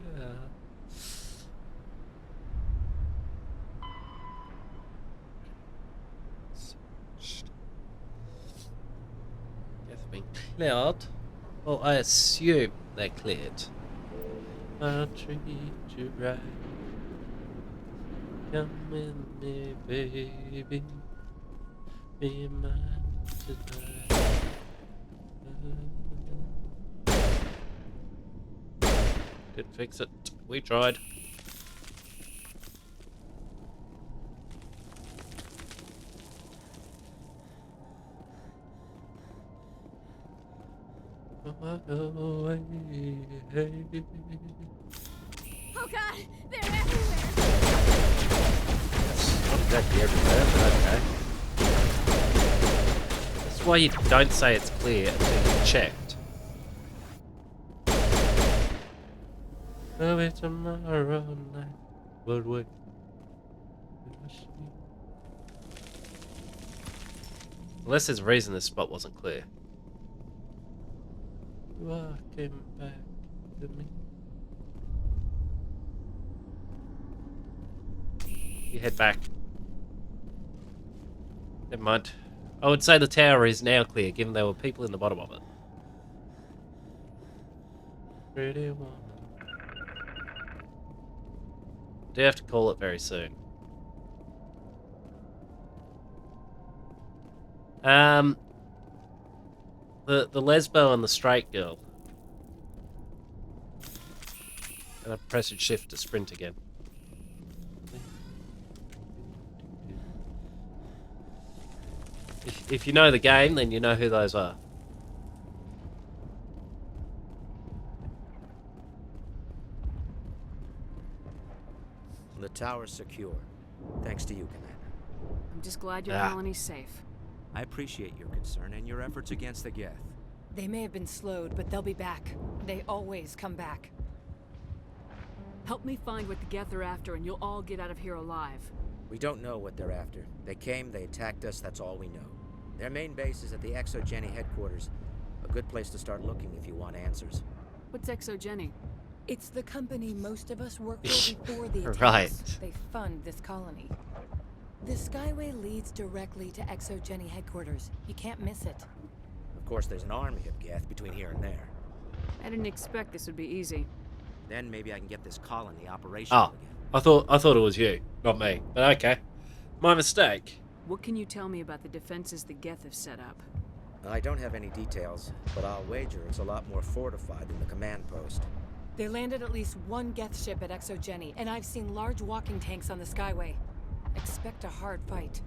Geth been cleared. Well, I assume they're cleared. I'll treat you right. Come with me, baby. Be mine tonight. Didn't fix it. We tried. Away, hey. Oh god, they're everywhere. Not exactly everywhere, but okay. That's why you don't say it's clear until you've checked. Maybe tomorrow night would wait. Unless there's a reason this spot wasn't clear. Walking back to me. You head back. Never mind. I would say the tower is now clear, given there were people in the bottom of it. Pretty woman. Do have to call it very soon. The lesbo and the straight girl. And I press shift to sprint again. If you know the game, then you know who those are. The tower's secure. Thanks to you, Commander. I'm just glad your colony's safe. I appreciate your concern and your efforts against the Geth. They may have been slowed, but they'll be back. They always come back. Help me find what the Geth are after, and you'll all get out of here alive. We don't know what they're after. They came, they attacked us, that's all we know. Their main base is at the Exogeny headquarters. A good place to start looking if you want answers. What's Exogeny? It's the company most of us worked for before the attacks. Right. They fund this colony. The Skyway leads directly to Exogeny headquarters. You can't miss it. Of course, there's an army of Geth between here and there. I didn't expect this would be easy. Then maybe I can get this colony operational again. I thought it was you, not me. But okay. My mistake. What can you tell me about the defenses the Geth have set up? I don't have any details, but I'll wager it's a lot more fortified than the command post. They landed at least one Geth ship at Exogeny, and I've seen large walking tanks on the Skyway. Expect a hard fight.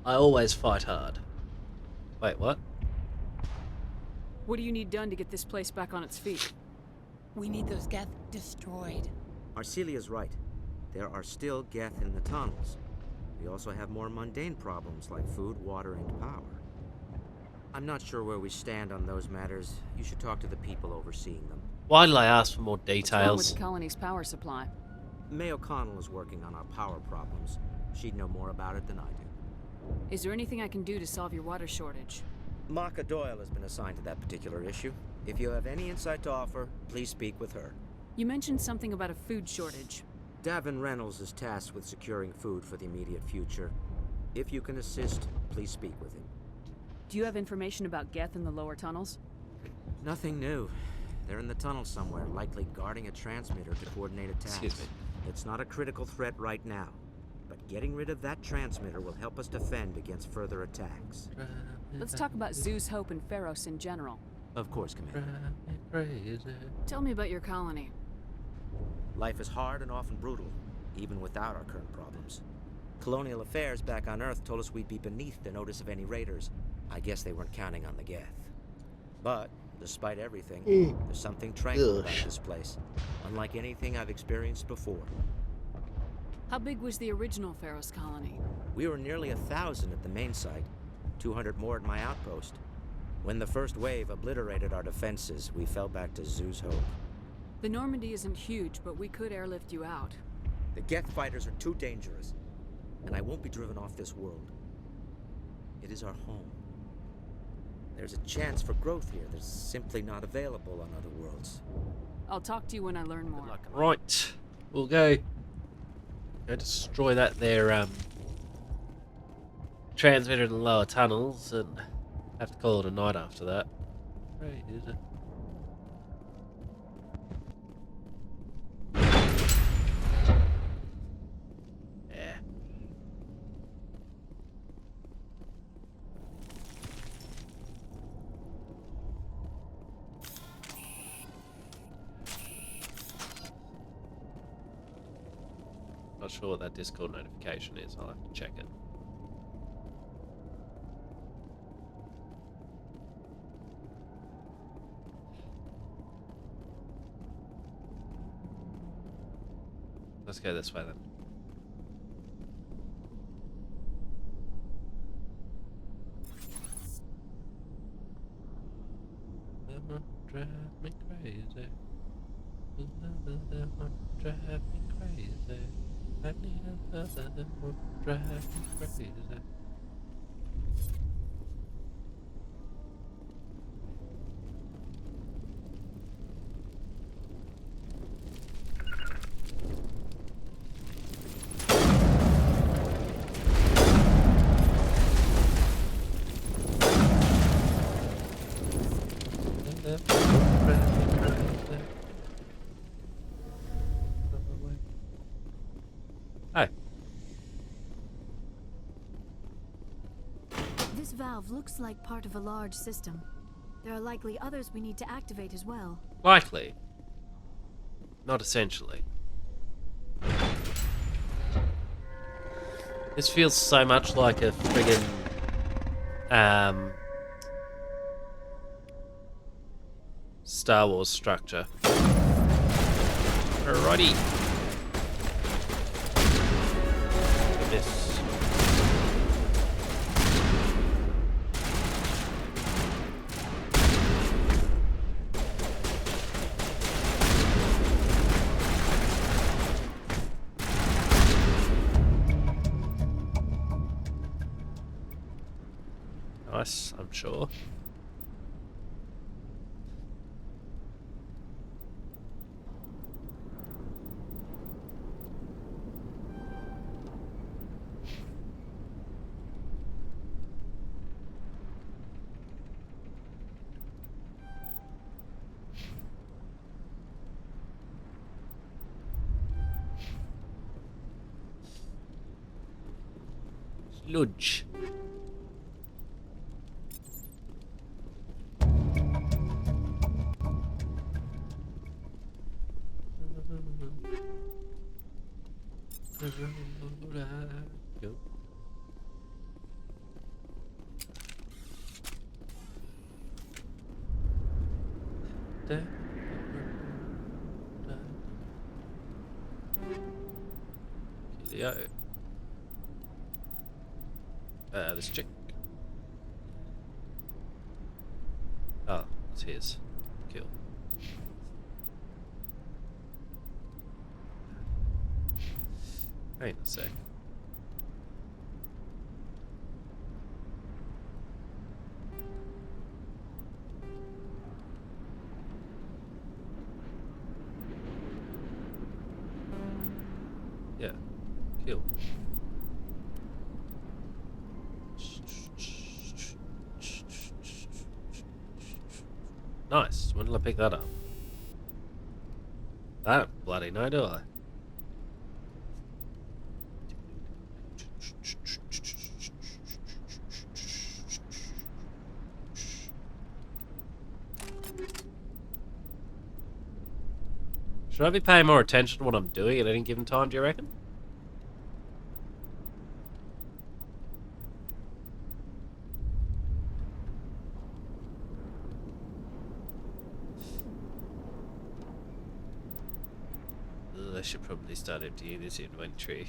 I always fight hard. Wait, what? What do you need done to get this place back on its feet? We need those Geth destroyed. Arcelia's right. There are still Geth in the tunnels. We also have more mundane problems like food, water, and power. I'm not sure where we stand on those matters. You should talk to the people overseeing them. Why did I ask for more What's wrong with details? the colony's power supply? May O'Connell is working on our power problems. She'd know more about it than I do. Is there anything I can do to solve your water shortage? Maka Doyle has been assigned to that particular issue. If you have any insight to offer, please speak with her. You mentioned something about a food shortage. Davin Reynolds is tasked with securing food for the immediate future. If you can assist, please speak with him. Do you have information about Geth in the lower tunnels? Nothing new. They're in the tunnel somewhere, likely guarding a transmitter to coordinate attacks. Excuse me. It's not a critical threat right now, but getting rid of that transmitter will help us defend against further attacks. Let's talk about Zeus, Hope, and Feros in general. Of course, Commander. Tell me about your colony. Life is hard and often brutal, even without our current problems. Colonial affairs back on Earth told us we'd be beneath the notice of any raiders. I guess they weren't counting on the Geth. But, despite everything, there's something tranquil about this place, unlike anything I've experienced before. How big was the original Feros colony? We were nearly 1,000 at the main site, 200 more at my outpost. When the first wave obliterated our defenses, we fell back to Zeus Hope. The Normandy isn't huge, but we could airlift you out. The Geth fighters are too dangerous, and I won't be driven off this world. It is our home. There's a chance for growth here that's simply not available on other worlds. I'll talk to you when I learn more. Right, we'll go destroy that there transmitter in the lower tunnels and have to call it a night after that. Right, is it? Yeah. Not sure what that Discord notification is. I'll have to check it. Let's go this way then. Drive me crazy. Drive me crazy. I need another one. Drive me crazy. Hi. This valve looks like part of a large system. There are likely others we need to activate as well. Likely. Not essentially. This feels so much like a friggin' Star Wars structure. Alrighty. This. Nice, I'm sure. Sludge. Go. Coolio. This chick. Oh, it's his. Cool. Hang on a sec. Yeah, cool. Nice. When did I pick that up? I don't bloody know, do I? Should I be paying more attention to what I'm doing at any given time, do you reckon? I should probably start emptying this inventory.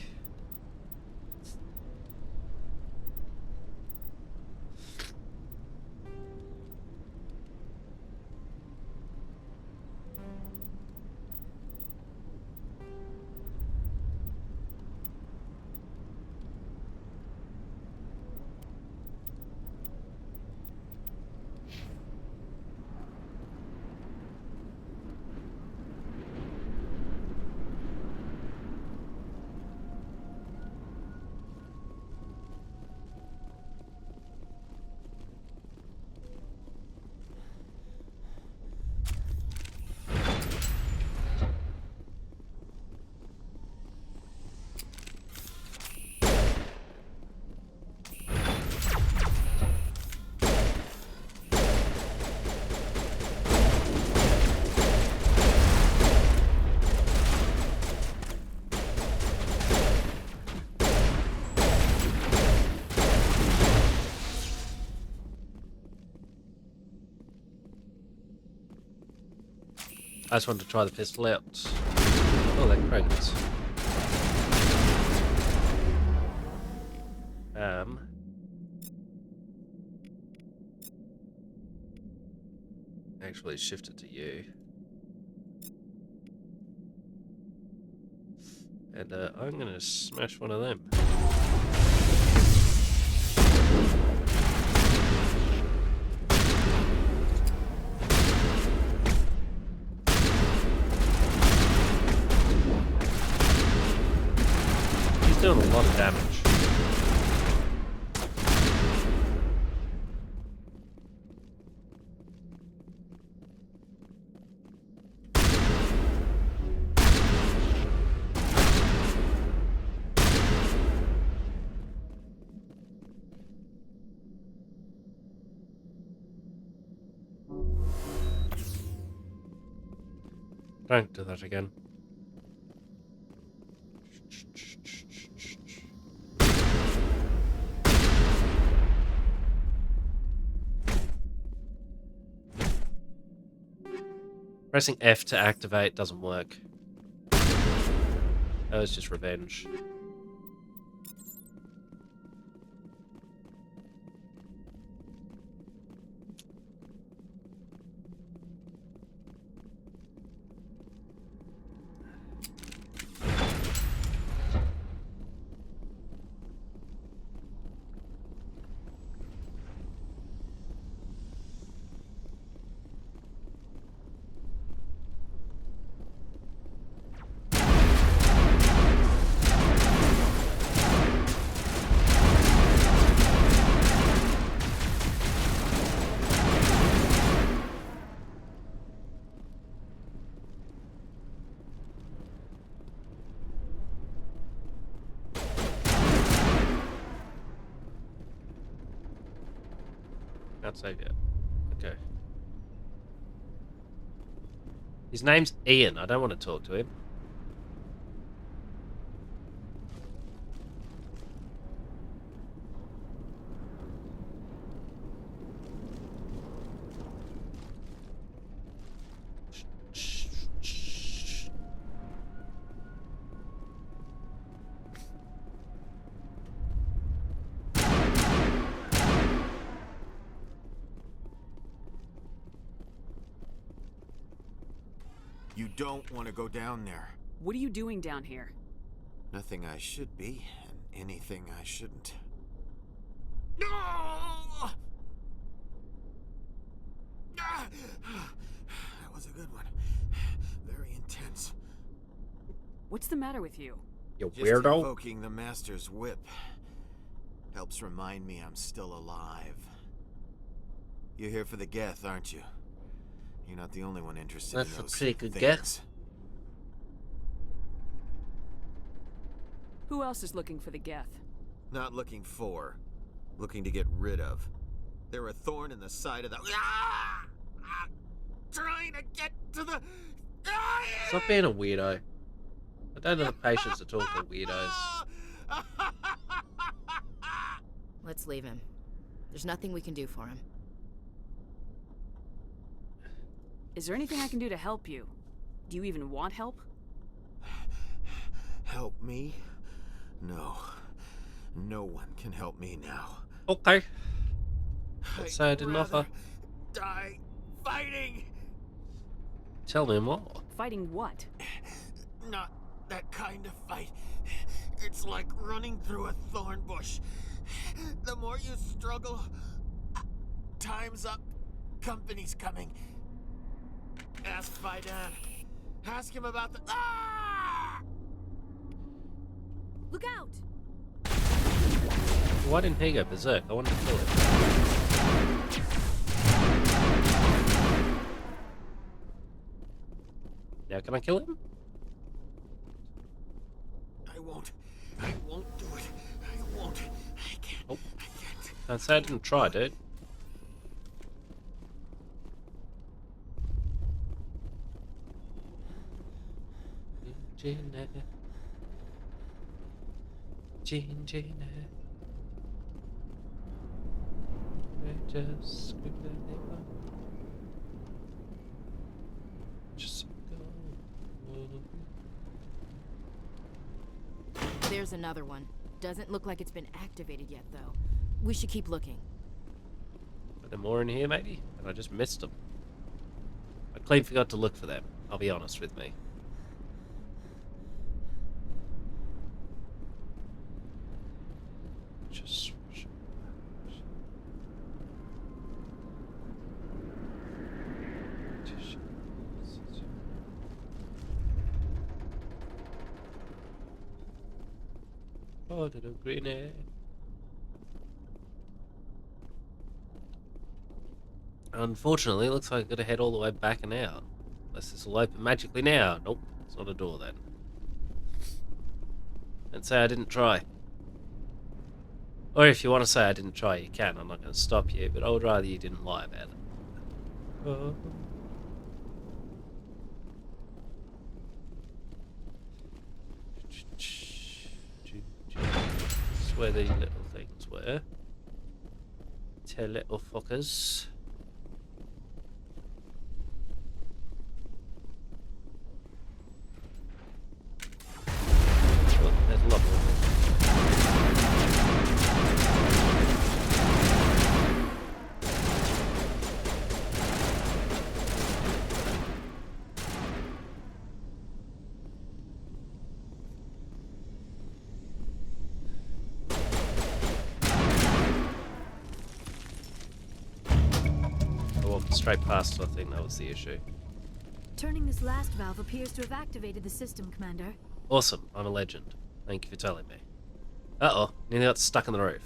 I just wanted to try the pistol out. Oh, that cranks. Actually shift it to you. And I'm gonna smash one of them. He's doing a lot of damage. Don't do that again. Pressing F to activate doesn't work. That was just revenge. Can't save yet. Okay. His name's Ian. I don't want to talk to him. don't want to go down there. What are you doing down here? Nothing I should be, and anything I shouldn't. No! That was a good one. Very intense. What's the matter with you? You Just weirdo. invoking the Master's whip helps remind me I'm still alive. You're here for the Geth, aren't you? You're not the only one interested That's in a those pretty good things. guess. Who else is looking for the Geth? Not looking for, looking to get rid of. They're a thorn in the side of the... Trying to get to the... Stop being a weirdo. I don't have the patience to talk to weirdos. Let's leave him. There's nothing we can do for him. Is there anything I can do to help you? Do you even want help? Help me? No. No one can help me now. Okay. Let's say I didn't offer. Die fighting! Tell me more. Fighting what? Not that kind of fight. It's like running through a thorn bush. The more you struggle, time's up. Company's coming. Ask Faidan. Ask him about the... Look out! Why didn't he go berserk? I wanted to kill him. Now can I kill him? I won't do it. I won't. I can't. Oh. I can't. Can't say I didn't try, dude. There's another one. Doesn't look like it's been activated yet, though. We should keep looking. Are there more in here, maybe? And I just missed them. I clean forgot to look for them. I'll be honest with me. Just... Oh, little grenade. Unfortunately, it looks like I've got to head all the way back and out. Unless this will open magically now. Nope, it's not a door then. And say I didn't try. Or if you want to say I didn't try, you can. I'm not going to stop you, but I would rather you didn't lie about it. Oh. That's where these little things were. 10 little fuckers. Oh, there's a lot more. Straight past, I think that was the issue. Turning this last valve appears to have activated the system, Commander. Awesome, I'm a legend. Thank you for telling me. Uh-oh, nearly got stuck in the roof.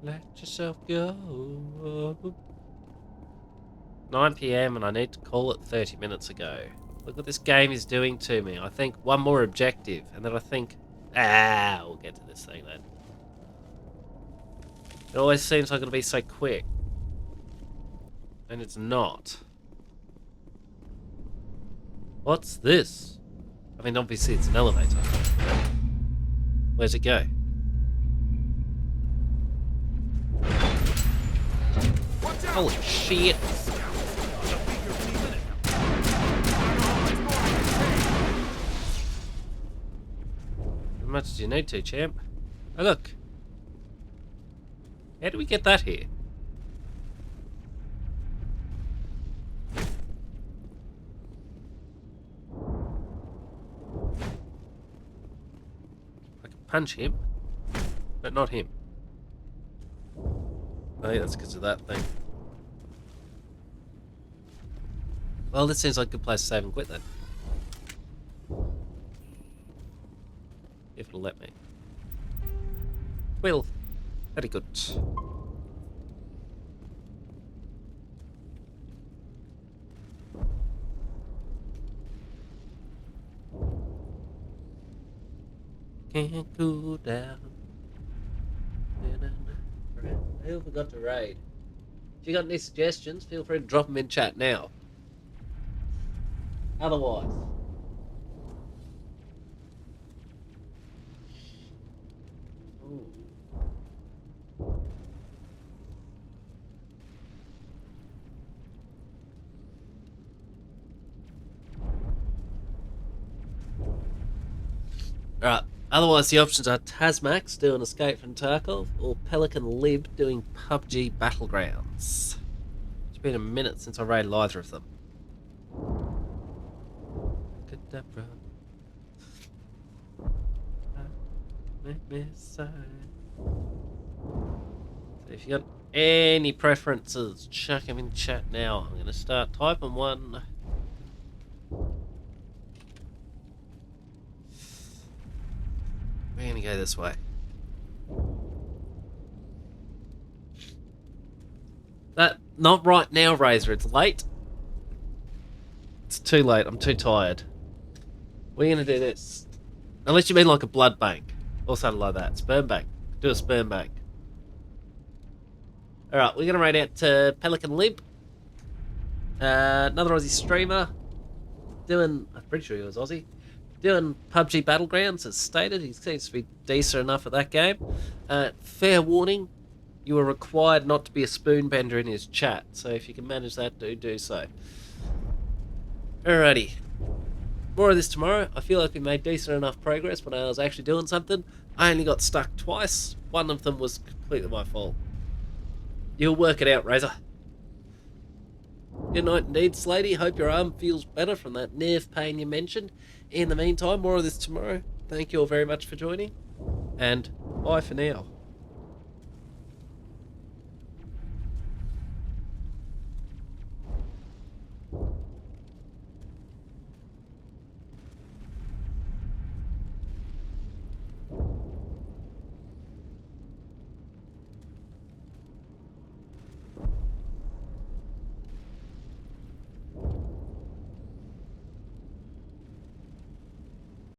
Let yourself go. 9 PM and I need to call it 30 minutes ago. Look what this game is doing to me. I think one more objective, and then I think, we'll get to this thing then. It always seems like it'll be so quick. And it's not. What's this? I mean, obviously it's an elevator. Where's it go? Holy shit! much do you need to, champ? Oh, look. How do we get that here? I can punch him, but not him. I think that's because of that thing. Well, this seems like a good place to save and quit then. If it'll let me. Well, very good. Can't go down. Who forgot to raid? If you got any suggestions, feel free to drop them in chat now. Otherwise, alright, otherwise the options are Tasmax doing Escape from Tarkov or Pelican Lib doing PUBG Battlegrounds. It's been a minute since I raided either of them. So if you got any preferences, chuck them in chat now. I'm going to start typing one. We're going to go this way. Not right now, Razor. It's late. It's too late. I'm too tired. We're going to do this. Unless you mean like a blood bank. Or something like that. Sperm bank. Do a sperm bank. Alright, we're going to raid out to Pelican Lib. Another Aussie streamer. I'm pretty sure he was Aussie. Doing PUBG Battlegrounds as stated. He seems to be decent enough at that game. Fair warning. You are required not to be a spoon bender in his chat. So if you can manage that, do so. Alrighty. More of this tomorrow. I feel like we made decent enough progress when I was actually doing something. I only got stuck twice. One of them was completely my fault. You'll work it out, Razor. Good night indeed, Slady. Hope your arm feels better from that nerve pain you mentioned. In the meantime, more of this tomorrow. Thank you all very much for joining. And bye for now.